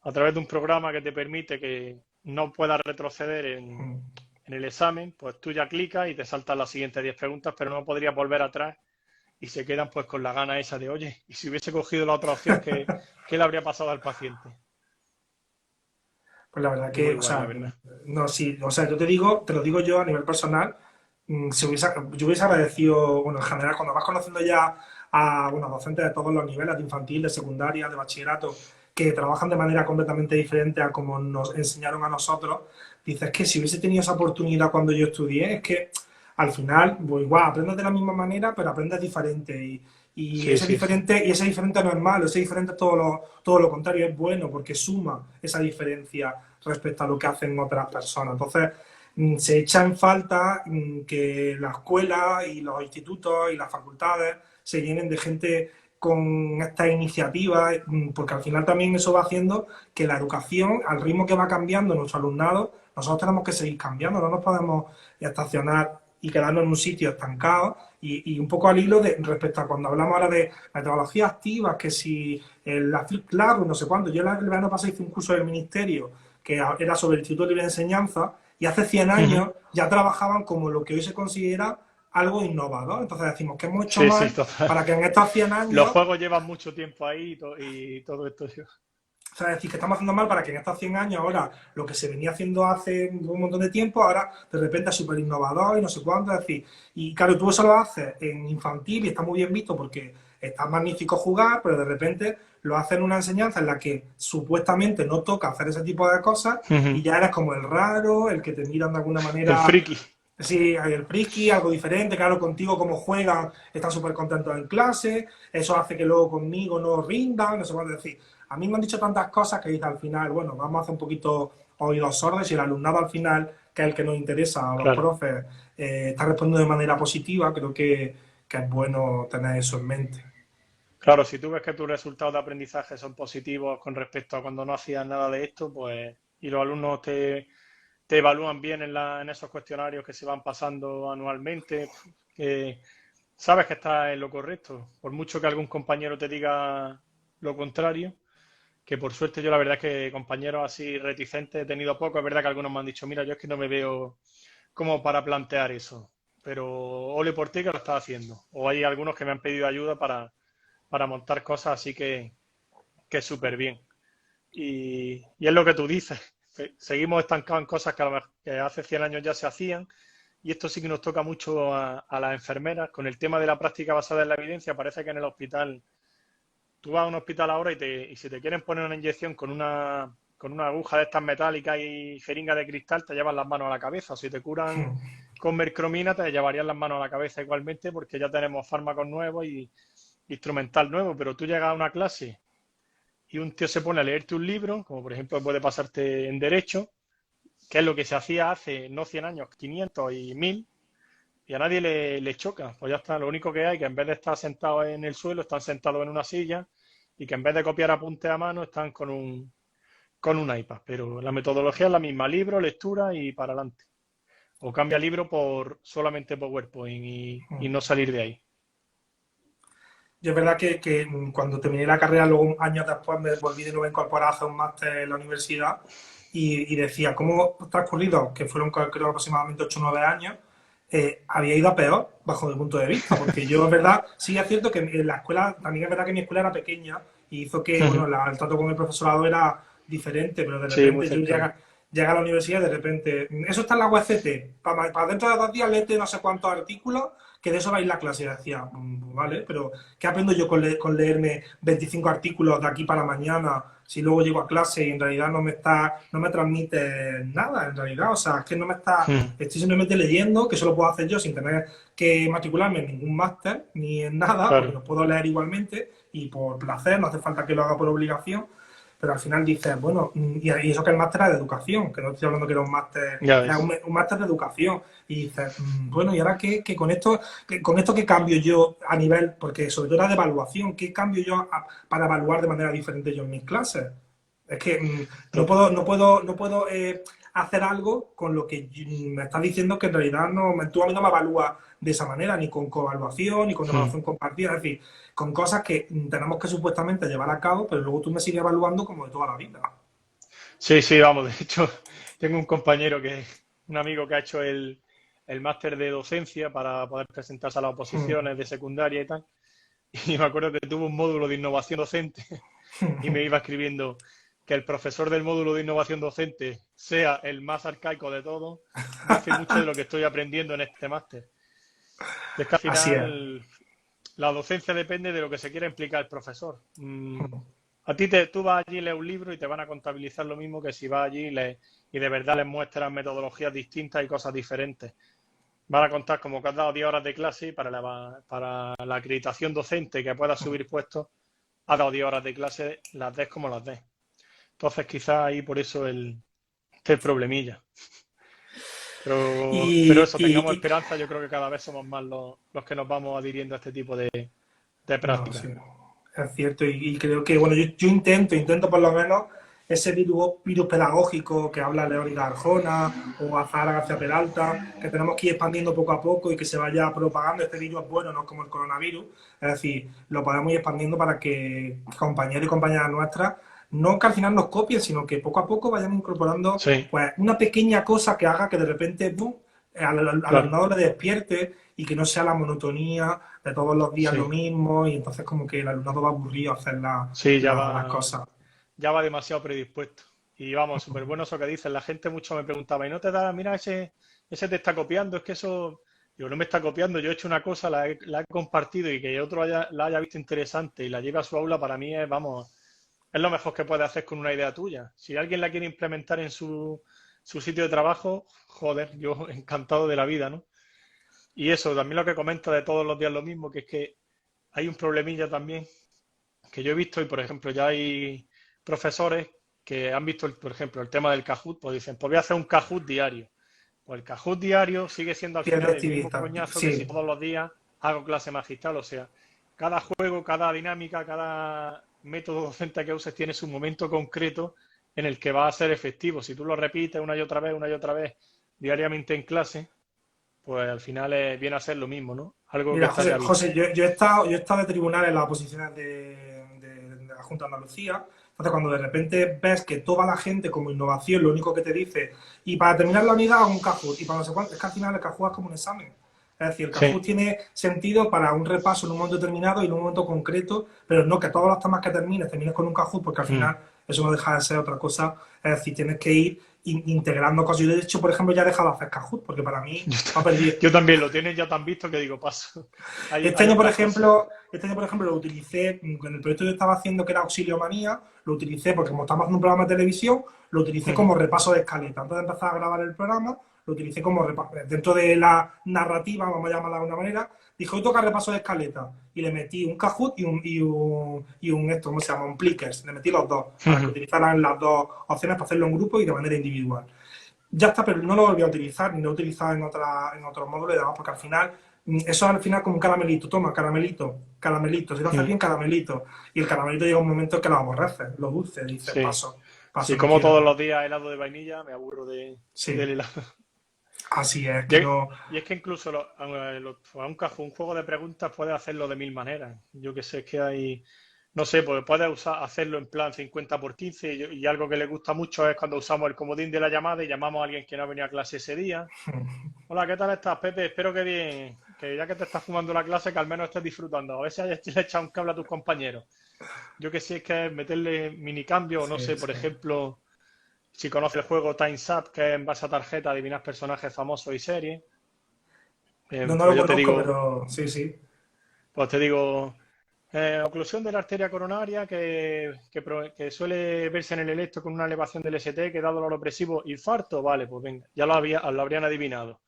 a través de un programa que te permite que no puedas retroceder mm. en el examen, pues tú ya clicas y te saltan las siguientes 10 preguntas, pero no podrías volver atrás y se quedan pues con la gana esa de, oye, y si hubiese cogido la otra opción, ¿qué le habría pasado al paciente? Pues la verdad Y muy que, o guay, la sea, verdad. no, sí, o sea, yo te digo, te lo digo yo a nivel personal, yo hubiese agradecido, bueno, en general, cuando vas conociendo ya a, bueno, docentes de todos los niveles, de infantil, de secundaria, de bachillerato, que trabajan de manera completamente diferente a como nos enseñaron a nosotros, dices que si hubiese tenido esa oportunidad cuando yo estudié, es que al final, pues igual, aprendes de la misma manera, pero aprendes diferente. Sí, sí, sí. Y ese diferente no es malo, ese diferente es todo lo contrario, es bueno porque suma esa diferencia respecto a lo que hacen otras personas. Entonces, se echa en falta que la escuela y los institutos y las facultades se llenen de gente con estas iniciativas, porque al final también eso va haciendo que la educación, al ritmo que va cambiando nuestro alumnado, nosotros tenemos que seguir cambiando, no nos podemos estacionar y quedarnos en un sitio estancado. Y un poco al hilo de respecto a cuando hablamos ahora de metodologías activas, que si la Flip Classroom, no sé cuánto, yo el verano pasado hice un curso del ministerio que era sobre el Instituto de Libre Enseñanza y hace 100 Ujú. años ya trabajaban como lo que hoy se considera algo innovador. Entonces decimos que hemos hecho Sí, sí, mal total. para que en estos 100 Los años, juegos llevan mucho tiempo ahí y todo esto. o sea, decir que estamos haciendo mal para que en estos 100 años ahora lo que se venía haciendo hace un montón de tiempo, ahora de repente es súper innovador y no sé cuánto, es decir, y claro, tú eso lo haces en infantil y está muy bien visto porque está magnífico jugar, pero de repente lo haces en una enseñanza en la que supuestamente no toca hacer ese tipo de cosas y ya eres como el raro, el que te miran de alguna El manera. friki. Sí, hay el friki, algo diferente, claro, contigo como juegan, están súper contentos en clase, eso hace que luego conmigo no rindan, no sé cuánto decir. A mí me han dicho tantas cosas que dice al final, bueno, vamos a hacer un poquito oídos sordos y el alumnado al final, que es el que nos interesa a los Claro. profes, está respondiendo de manera positiva, creo que es bueno tener eso en mente. Claro, si tú ves que tus resultados de aprendizaje son positivos con respecto a cuando no hacías nada de esto, pues, y los alumnos te evalúan bien en esos cuestionarios que se van pasando anualmente, que sabes que estás en lo correcto. Por mucho que algún compañero te diga lo contrario, que por suerte yo la verdad es que compañeros así reticentes he tenido poco. Es verdad que algunos me han dicho, mira, yo es que no me veo como para plantear eso, pero ole por ti que lo estás haciendo. O hay algunos que me han pedido ayuda para montar cosas, así que súper bien. Y es lo que tú dices, seguimos estancados en cosas que, que hace 100 años ya se hacían, y esto sí que nos toca mucho a las enfermeras. Con el tema de la práctica basada en la evidencia, parece que en el hospital, tú vas a un hospital ahora y si te quieren poner una inyección con una aguja de estas metálicas y jeringa de cristal, te llevan las manos a la cabeza. O si te curan con mercromina, te llevarían las manos a la cabeza igualmente, porque ya tenemos fármacos nuevos y instrumental nuevo. Pero tú llegas a una clase y un tío se pone a leerte un libro, como por ejemplo puede pasarte en Derecho, que es lo que se hacía hace no 100 años, 500 y 1000, y a nadie le choca. Pues ya está, lo único que hay que en vez de estar sentados en el suelo, están sentados en una silla y que en vez de copiar apuntes a mano, están con un iPad. Pero la metodología es la misma, libro, lectura y para adelante. O cambia libro por solamente PowerPoint y no salir de ahí. Yo es verdad que cuando terminé la carrera, luego años después me volví de nuevo a incorporar a hacer un máster en la universidad y decía, ¿cómo transcurrido? Que fueron creo aproximadamente 8 o 9 años, había ido a peor bajo mi punto de vista, porque yo es verdad, sí es cierto que en la escuela, también es verdad que mi escuela era pequeña y hizo que, bueno, el trato con el profesorado era diferente, pero de Sí, muy repente yo cercano. llega a la universidad y de repente, eso está en la UCT, para dentro de 2 días léete no sé cuántos artículos, que de eso va a ir la clase. Y decía, vale, pero ¿qué aprendo yo con leerme 25 artículos de aquí para mañana si luego llego a clase y en realidad no me transmite nada, en realidad? O sea, es que no me está, estoy simplemente leyendo, que eso lo puedo hacer yo sin tener que matricularme en ningún máster ni en nada, porque Claro. lo puedo leer igualmente y por placer, no hace falta que lo haga por obligación. Pero al final dices, bueno, y eso que el máster es de educación, que no estoy hablando que era un máster, Ya era ves. un máster de educación. Y dices, bueno, ¿y ahora qué con esto qué cambio yo a nivel, porque sobre todo era de evaluación, qué cambio yo para evaluar de manera diferente yo en mis clases? Es que no puedo hacer algo con lo que me estás diciendo que en realidad tú a mí no me evalúas de esa manera, ni con coevaluación, ni con evaluación compartida, es decir, con cosas que tenemos que supuestamente llevar a cabo, pero luego tú me sigues evaluando como de toda la vida. Sí, sí, vamos. De hecho, tengo un compañero un amigo que ha hecho el máster de docencia para poder presentarse a las oposiciones de secundaria y tal. Y me acuerdo que tuvo un módulo de innovación docente y me iba escribiendo que el profesor del módulo de innovación docente sea el más arcaico de todos, dice mucho de lo que estoy aprendiendo en este máster. Y es que al Así es. final la docencia depende de lo que se quiera implicar el profesor. Tú vas allí, lees un libro y te van a contabilizar lo mismo que si vas allí y de verdad les muestras metodologías distintas y cosas diferentes. Van a contar como que has dado 10 horas de clase y para la acreditación docente que puedas subir puestos, has dado 10 horas de clase, las des como las des. Entonces quizás ahí por eso el problemilla. Pero Y, eso, tengamos y, esperanza, yo creo que cada vez somos más los que nos vamos adhiriendo a este tipo de No, prácticas. sí, es cierto. Y creo que, bueno, yo intento por lo menos ese virus pedagógico que habla Leónidas Arjona o Azahara García Peralta, que tenemos que ir expandiendo poco a poco y que se vaya propagando. Este virus es bueno, no es como el coronavirus. Es decir, lo podemos ir expandiendo para que compañeros y compañeras nuestras, no que al final nos copien, sino que poco a poco vayamos incorporando Sí, pues una pequeña cosa que haga que de repente, ¡bum!, al claro. alumnado le despierte y que no sea la monotonía de todos los días lo Sí, mismo y entonces como que el alumnado va aburrido a hacer sí, las cosas. ya va demasiado predispuesto. Y vamos, súper bueno eso que dices. La gente mucho me preguntaba, ¿y no te da, mira, ese te está copiando? Es que eso, yo no me está copiando, yo he hecho una cosa, la he compartido y que otro la haya visto interesante y la lleve a su aula, para mí es, vamos, es lo mejor que puede hacer con una idea tuya. Si alguien la quiere implementar en su sitio de trabajo, joder, yo encantado de la vida, ¿no? Y eso, también lo que comenta de todos los días lo mismo, que es que hay un problemilla también que yo he visto y, por ejemplo, ya hay profesores que han visto, por ejemplo, el tema del Kahoot, pues dicen, pues voy a hacer un Kahoot diario. Pues el Kahoot diario sigue siendo al Sí, es de final el mismo activista. coñazo que si Sí, todos los días hago clase magistral. O sea, cada juego, cada dinámica, cada método docente que uses tiene su momento concreto en el que va a ser efectivo. Si tú lo repites una y otra vez diariamente en clase, pues al final viene a ser lo mismo, ¿no? Algo que mira, está ya visto. José, yo he estado de tribunal en las oposiciones de la Junta de Andalucía. Entonces, cuando de repente ves que toda la gente como innovación lo único que te dice, y para terminar la unidad hago un Kahoot, y para no sé cuánto, es que al final el Kahoot es como un examen. Es decir, el Sí. Kahoot tiene sentido para un repaso en un momento determinado y en un momento concreto, pero no que todos los temas que termines con un Kahoot, porque al Mm. final eso no deja de ser otra cosa. Es decir, tienes que ir integrando cosas. Yo, de hecho, por ejemplo, ya he dejado de hacer Kahoot, porque para mí Yo, ha perdido. yo también lo tienen ya tan visto que digo, paso. Hay otras cosas. Este año, por ejemplo, lo utilicé con el proyecto que estaba haciendo, que era Auxilio Manía, lo utilicé porque como estamos haciendo un programa de televisión, lo utilicé como repaso de escaleta. Antes de empezar a grabar el programa, lo utilicé como repaso. Dentro de la narrativa, vamos a llamarla de una manera, dije, hoy toca repaso de escaleta. Y le metí un Kahoot esto, ¿cómo se llama? Un Plickers. Le metí los dos, para que utilizaran las dos opciones para hacerlo en grupo y de manera individual. Ya está, pero no lo volví a utilizar, ni lo he utilizado en otros módulos y demás, porque al final, eso al final como un caramelito, toma, caramelito, caramelito, si lo haces bien, caramelito. Y el caramelito llega un momento que lo aborreces, lo dulce, dices, Sí, paso, sí, paso, no como quiero. todos los días helado de vainilla, me aburro Sí, del helado. así es, Y que es, no. y es que incluso a un juego de preguntas puedes hacerlo de mil maneras. Yo que sé, es que hay, no sé, pues puedes hacerlo en plan 50 por 15 y algo que le gusta mucho es cuando usamos el comodín de la llamada y llamamos a alguien que no ha venido a clase ese día. Hola, ¿qué tal estás, Pepe? Espero que bien, que ya que te estás fumando la clase, que al menos estés disfrutando. A ver si hayas echado un cable a tus compañeros. Yo que sé, es que meterle minicambio, o no Sí, sé, por sí. ejemplo, si conoces el juego Time's Up, que es en base a tarjeta adivinas personajes famosos y series, No, no lo pues yo te conozco, digo, pero sí, sí. pues te digo, oclusión de la arteria coronaria que suele verse en el electro con una elevación del ST que da dolor opresivo, infarto, vale, pues venga, ya lo habrían adivinado.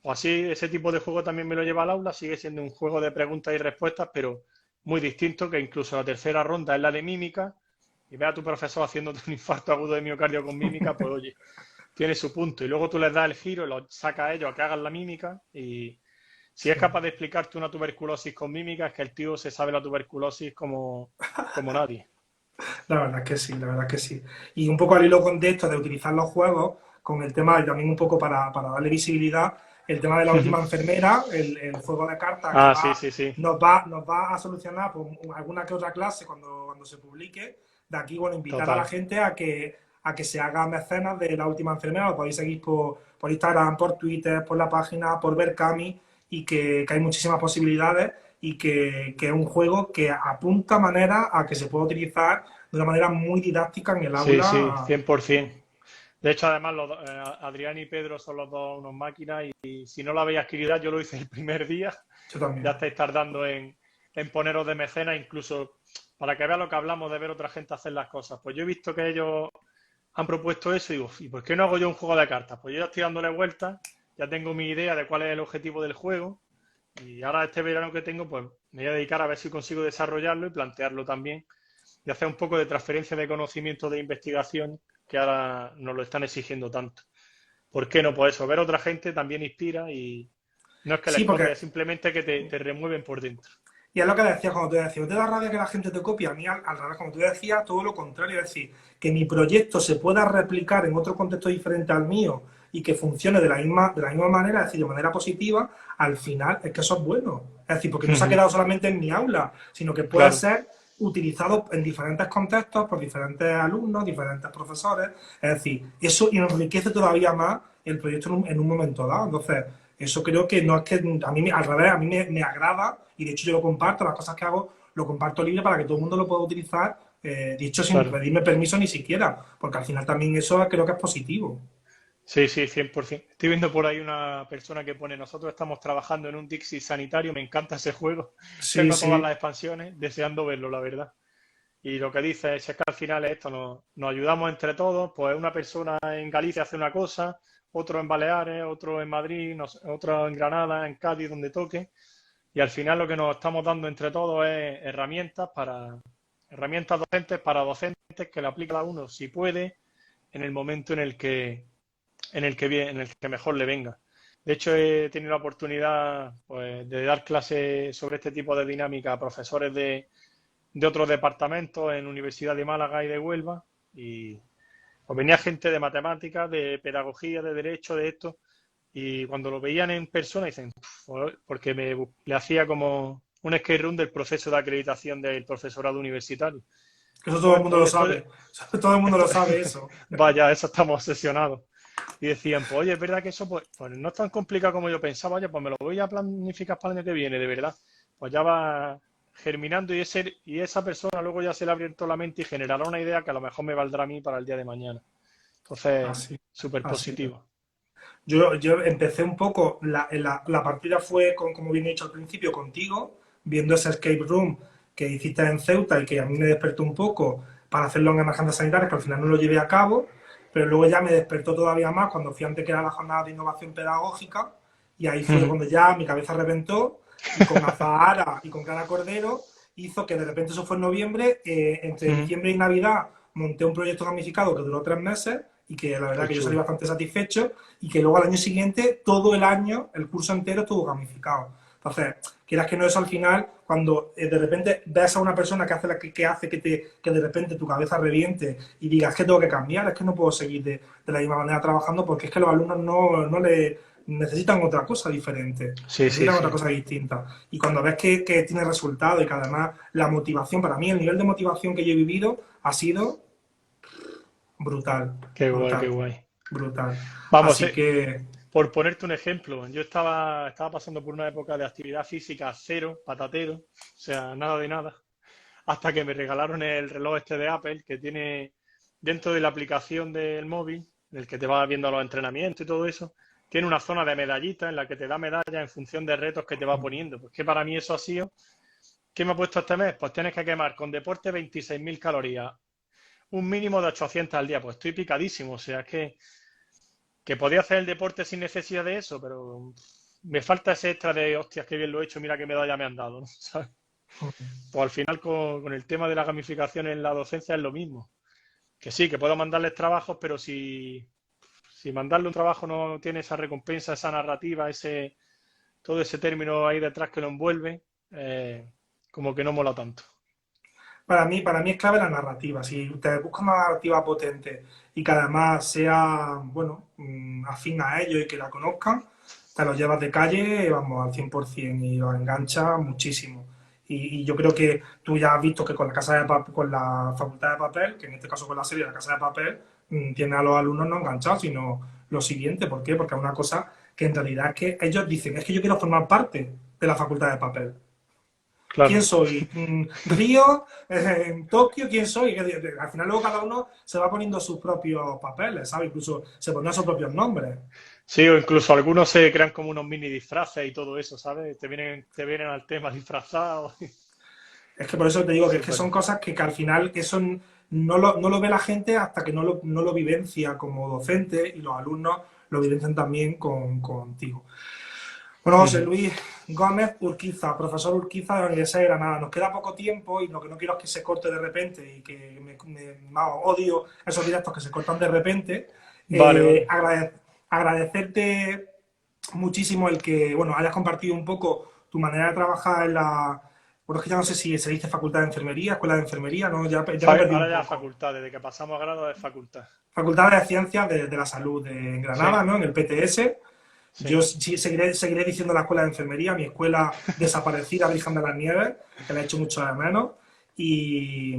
O así, ese tipo de juego también me lo lleva al aula, sigue siendo un juego de preguntas y respuestas, pero muy distinto, que incluso la tercera ronda es la de mímica, y ve a tu profesor haciéndote un infarto agudo de miocardio con mímica, pues oye, tiene su punto. Y luego tú les das el giro, los sacas a ellos a que hagan la mímica, y si es Sí. capaz de explicarte una tuberculosis con mímica, es que el tío se sabe la tuberculosis como nadie. La verdad es que sí, la verdad es que sí. Y un poco al hilo de esto, de utilizar los juegos, con el tema, y también un poco para darle visibilidad, el tema de la última enfermera, el juego de cartas que Ah, sí, sí, sí, nos va a solucionar pues, alguna que otra clase cuando se publique. De aquí, bueno, invitar a la total. gente a que se haga mecenas de la última enfermera. Lo podéis seguir por Instagram, por Twitter, por la página, por Berkami, y que hay muchísimas posibilidades y que es un juego que apunta manera a que se pueda utilizar de una manera muy didáctica en el Sí, sí, aula. 100%. De hecho, además, Adrián y Pedro son los dos unos máquinas y si no lo habéis adquirido, yo lo hice el primer día, Yo ya también. estáis tardando en poneros de mecenas, incluso para que vean lo que hablamos de ver otra gente hacer las cosas. Pues yo he visto que ellos han propuesto eso y digo, ¿y por qué no hago yo un juego de cartas? Pues yo ya estoy dándole vueltas, ya tengo mi idea de cuál es el objetivo del juego y ahora este verano que tengo, pues me voy a dedicar a ver si consigo desarrollarlo y plantearlo también y hacer un poco de transferencia de conocimiento de investigación que ahora nos lo están exigiendo tanto. ¿Por qué no? Pues eso, ver a otra gente también inspira y no es que les Sí, porque copie, es simplemente que te remueven por dentro. y es lo que decías cuando te decía, ¿no te da rabia que la gente te copie? A mí, al revés, como tú decías, todo lo contrario, es decir, que mi proyecto se pueda replicar en otro contexto diferente al mío y que funcione de la misma manera, es decir, de manera positiva, al final es que eso es bueno. Es decir, porque no se ha quedado solamente en mi aula, sino que puede Claro, ser utilizado en diferentes contextos por diferentes alumnos, diferentes profesores. Es decir, eso enriquece todavía más el proyecto en un momento dado. Entonces, eso creo que no es que a mí, al revés, a mí me agrada y de hecho yo lo comparto, las cosas que hago lo comparto libre para que todo el mundo lo pueda utilizar, dicho sin Claro. pedirme permiso ni siquiera, porque al final también eso creo que es positivo. Sí, sí, 100%. Estoy viendo por ahí una persona que pone, nosotros estamos trabajando en un Dixie sanitario, me encanta ese juego. Sí, Tengo todas las sí, expansiones, deseando verlo, la verdad. Y lo que dice es que al final es esto, nos ayudamos entre todos, pues una persona en Galicia hace una cosa, otro en Baleares, otro en Madrid, otro en Granada, en Cádiz, donde toque, y al final lo que nos estamos dando entre todos es herramientas docentes para docentes que le aplica cada uno si puede en el momento en el que mejor le venga. De hecho, he tenido la oportunidad pues, de dar clases sobre este tipo de dinámica a profesores de otros departamentos en Universidad de Málaga y de Huelva y pues venía gente de matemáticas, de pedagogía, de derecho, de esto y cuando lo veían en persona dicen, porque le hacía como un skate room del proceso de acreditación del profesorado universitario. eso todo el Joder, mundo pues, lo oye, sabe, todo el mundo esto, lo sabe eso. vaya, eso estamos obsesionados. Y decían, pues oye, es verdad que eso pues no es tan complicado como yo pensaba, oye, pues me lo voy a planificar para el año que viene, de verdad. Pues ya va germinando y esa persona luego ya se le ha abierto la mente y generará una idea que a lo mejor me valdrá a mí para el día de mañana. Entonces, Así, súper así es. positivo. Yo empecé un poco, la partida fue, como bien he dicho al principio, contigo, viendo ese escape room que hiciste en Ceuta y que a mí me despertó un poco para hacerlo en emergencias sanitarias, que al final no lo llevé a cabo, pero luego ya me despertó todavía más cuando fui antes que era la jornada de innovación pedagógica y ahí fue cuando ya mi cabeza reventó y con Azahara y con Clara Cordero hizo que de repente eso fue en noviembre, entre diciembre y Navidad monté un proyecto gamificado que duró 3 meses y que la verdad Qué que yo salí chulo. bastante satisfecho y que luego al año siguiente, todo el año, el curso entero estuvo gamificado. Entonces, quieras que no eso al final, cuando de repente ves a una persona que hace, que hace que de repente tu cabeza reviente y digas que tengo que cambiar, es que no puedo seguir de la misma manera trabajando porque es que los alumnos no le necesitan otra cosa diferente, Sí, sí, necesitan otra sí. cosa distinta. Y cuando ves que tiene resultado y que además la motivación, para mí el nivel de motivación que yo he vivido ha sido brutal, Qué guay, qué brutal, guay. brutal. Vamos, Así que, por ponerte un ejemplo, yo estaba pasando por una época de actividad física cero, patatero, o sea, nada de nada, hasta que me regalaron el reloj este de Apple que tiene dentro de la aplicación del móvil, en el que te va viendo los entrenamientos y todo eso, tiene una zona de medallitas en la que te da medallas en función de retos que te va poniendo. Pues que para mí eso ha sido, ¿qué me ha puesto este mes? Pues tienes que quemar con deporte 26.000 calorías, un mínimo de 800 al día. Pues estoy picadísimo, o sea, es que podía hacer el deporte sin necesidad de eso, pero me falta ese extra de, hostias, qué bien lo he hecho, mira qué medalla me han dado, ¿no? ¿Sabes? Pues al final con el tema de la gamificación en la docencia es lo mismo. Que sí, que puedo mandarles trabajos, pero si mandarle un trabajo no tiene esa recompensa, esa narrativa, todo ese término ahí detrás que lo envuelve, como que no mola tanto. para mí es clave la narrativa. Si te buscas una narrativa potente y que además sea, bueno, afín a ellos y que la conozcan, te los llevas de calle, vamos, al 100% y los engancha muchísimo. Y yo creo que tú ya has visto que con la casa de con la facultad de papel, que en este caso con la serie La Casa de Papel, tiene a los alumnos no enganchados, sino lo siguiente. ¿Por qué? Porque es una cosa que en realidad es que ellos dicen, es que yo quiero formar parte de la facultad de papel. ¿Quién Claro. soy? ¿Río? ¿En Tokio? ¿Quién soy? Al final luego cada uno se va poniendo sus propios papeles, ¿sabes? Incluso se ponen sus propios nombres. Sí, o incluso algunos se crean como unos mini disfraces y todo eso, ¿sabes? Te vienen al tema disfrazados. Es que por eso te digo que es que Súper. son cosas que al final eso no lo ve la gente hasta que no lo vivencia como docente y los alumnos lo vivencian también contigo. Bueno, José Ujú. Luis Gómez Urquiza, profesor Urquiza de la Universidad de Granada. Nos queda poco tiempo y lo que no quiero es que se corte de repente y que vamos, odio esos directos que se cortan de repente. Vale, vale. Agradecerte muchísimo el que bueno, hayas compartido un poco tu manera de trabajar en la. Bueno, es que ya no sé si se dice facultad de enfermería, escuela de enfermería, ¿no? Ya me he perdido Ahora un ya poco. facultad, desde que pasamos a grado de facultad. Facultad de Ciencias de la Salud de Sí, Granada, ¿no? En el PTS. sí. Yo sí seguiré diciendo la escuela de enfermería, mi escuela desaparecida, Virgen de las Nieves, que la he hecho mucho de menos. Y,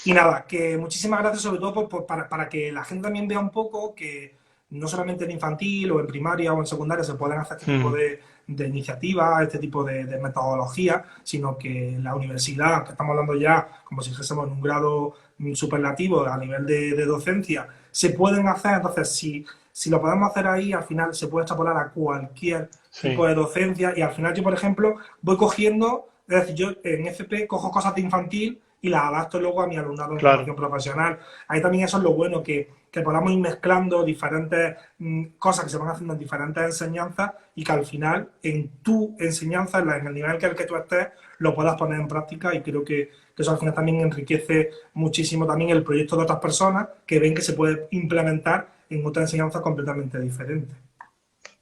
y nada, que muchísimas gracias sobre todo para que la gente también vea un poco que no solamente en infantil o en primaria o en secundaria se pueden hacer este tipo Mm. de iniciativas, este tipo de metodologías, sino que la universidad, que estamos hablando ya como si fuésemos en un grado superlativo a nivel de docencia, se pueden hacer. Entonces, si lo podemos hacer ahí, al final se puede extrapolar a cualquier tipo Sí, de docencia y al final yo, por ejemplo, voy cogiendo, es decir, yo en FP cojo cosas de infantil y las adapto luego a mi alumnado en claro. formación profesional. Ahí también eso es lo bueno, que podamos ir mezclando diferentes cosas que se van haciendo en diferentes enseñanzas y que al final en tu enseñanza, en el nivel que tú estés, lo puedas poner en práctica y creo que eso al final también enriquece muchísimo también el proyecto de otras personas que ven que se puede implementar en otra enseñanza completamente diferente.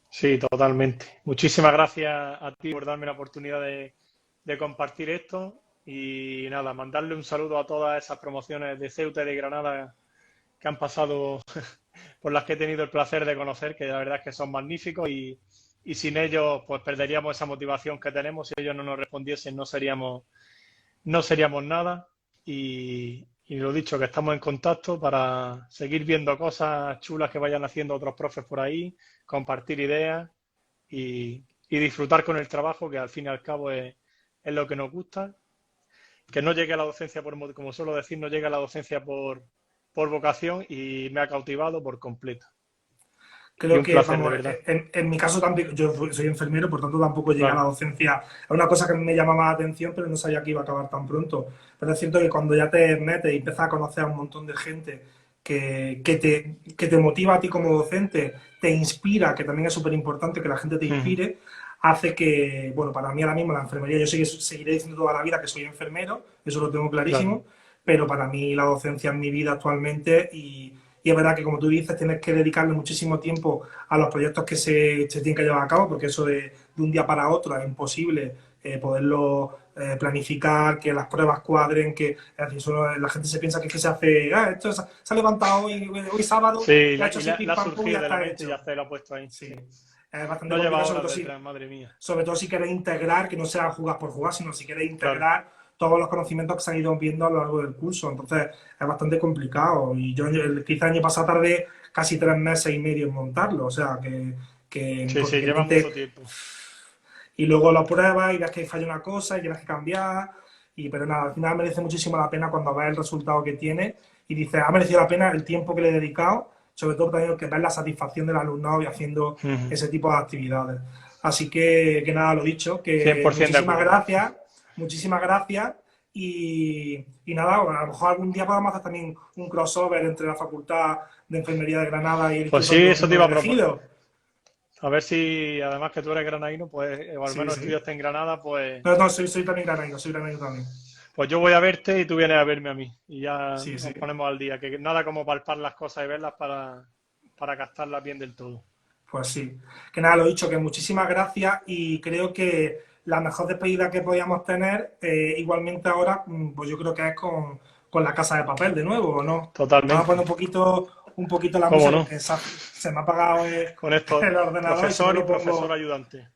Sí, totalmente. Muchísimas gracias a ti por darme la oportunidad de compartir esto y nada, mandarle un saludo a todas esas promociones de Ceuta y de Granada que han pasado, por las que he tenido el placer de conocer, que la verdad es que son magníficos y sin ellos pues perderíamos esa motivación que tenemos. Si ellos no nos respondiesen no seríamos nada y lo dicho, que estamos en contacto para seguir viendo cosas chulas que vayan haciendo otros profes por ahí, compartir ideas y disfrutar con el trabajo, que al fin y al cabo es lo que nos gusta. Que no llegue a la docencia, como suelo decir, no llegue a la docencia por vocación y me ha cautivado por completo. Y Creo un que, placer, de vamos, verdad. en mi caso también, yo soy enfermero, por tanto tampoco llegué a la Claro. docencia. Es una cosa que me llamaba la atención, pero no sabía que iba a acabar tan pronto. Pero es cierto que cuando ya te metes y empiezas a conocer a un montón de gente que te motiva a ti como docente, te inspira, que también es súper importante que la gente te Ujú. inspire, hace que, bueno, para mí ahora mismo la enfermería, yo seguiré diciendo toda la vida que soy enfermero, eso lo tengo Claro. clarísimo, pero para mí la docencia es mi vida actualmente y es verdad que, como tú dices, tienes que dedicarle muchísimo tiempo a los proyectos que se tienen que llevar a cabo, porque eso de un día para otro es imposible poderlo planificar, que las pruebas cuadren, que es decir, la gente se piensa que se hace, esto se ha levantado hoy sábado, Sí, y ha hecho así le pim ha pam pum y ya surgido de la está mente y ya hecho. se lo ha puesto ahí. Sí, Sí. es bastante No lleva complicado, horas detrás, madre mía. sobre todo si queréis integrar, que no sea jugar por jugar, sino si queréis Claro. integrar todos los conocimientos que se han ido viendo a lo largo del curso. Entonces es bastante complicado. Y yo quizá el año pasado tardé casi 3 meses y medio en montarlo. O sea, Sí, sí, porque lleva mucho mente. tiempo. Y luego lo pruebas y ves que falla una cosa y tienes que cambiar. Pero nada, al final merece muchísimo la pena cuando ves el resultado que tiene y dices, ha merecido la pena el tiempo que le he dedicado, sobre todo también que ver la satisfacción del alumnado y haciendo Ujú. ese tipo de actividades. Así que nada, lo dicho, que 100% de acuerdo. muchísimas gracias y nada, a lo mejor algún día podemos hacer también un crossover entre la Facultad de Enfermería de Granada y el Pues Instituto sí, Santo eso te Domingo iba de a proponer. Tejido. A ver si, además que tú eres granadino, pues, o al Sí, menos sí. estudiaste en Granada, pues, No, no, soy también granadino, soy granadino también. pues yo voy a verte y tú vienes a verme a mí. Y ya Sí, sí. nos ponemos al día. Que nada como palpar las cosas y verlas para captarlas bien del todo. Pues sí. Que nada, lo dicho, que muchísimas gracias y creo que la mejor despedida que podíamos tener, igualmente ahora, pues yo creo que es con la Casa de Papel de nuevo, ¿o no? Vamos a poner Totalmente. un poquito la ¿Cómo música no? porque se me ha apagado Con esto, el ordenador y si no profesor y lo profesor pongo, ayudante.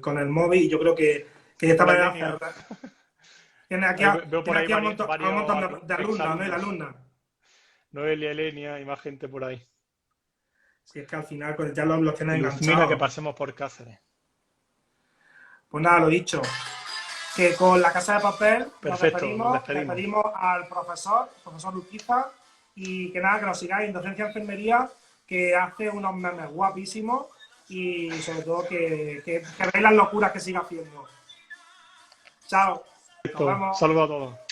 con el móvil y yo creo que de esta Con la manera línea. tiene aquí Ahí veo por tiene ahí aquí a un varios montón de alumnas, ¿no? Y de exalumnos. alumnas. Noelia, Elenia y más gente por ahí. Si es que al final pues, ya los Y tienen Luzmina que enganchados. pasemos por Cáceres. Pues nada, lo dicho. Que con la Casa de Papel nos Perfecto, nos despedimos, despedimos. despedimos al profesor Urquiza, y que nada, que nos sigáis en Docencia Enfermería, que hace unos memes guapísimos y sobre todo que veáis las locuras que siga haciendo. Chao, nos Perfecto. vemos. Saludos a todos.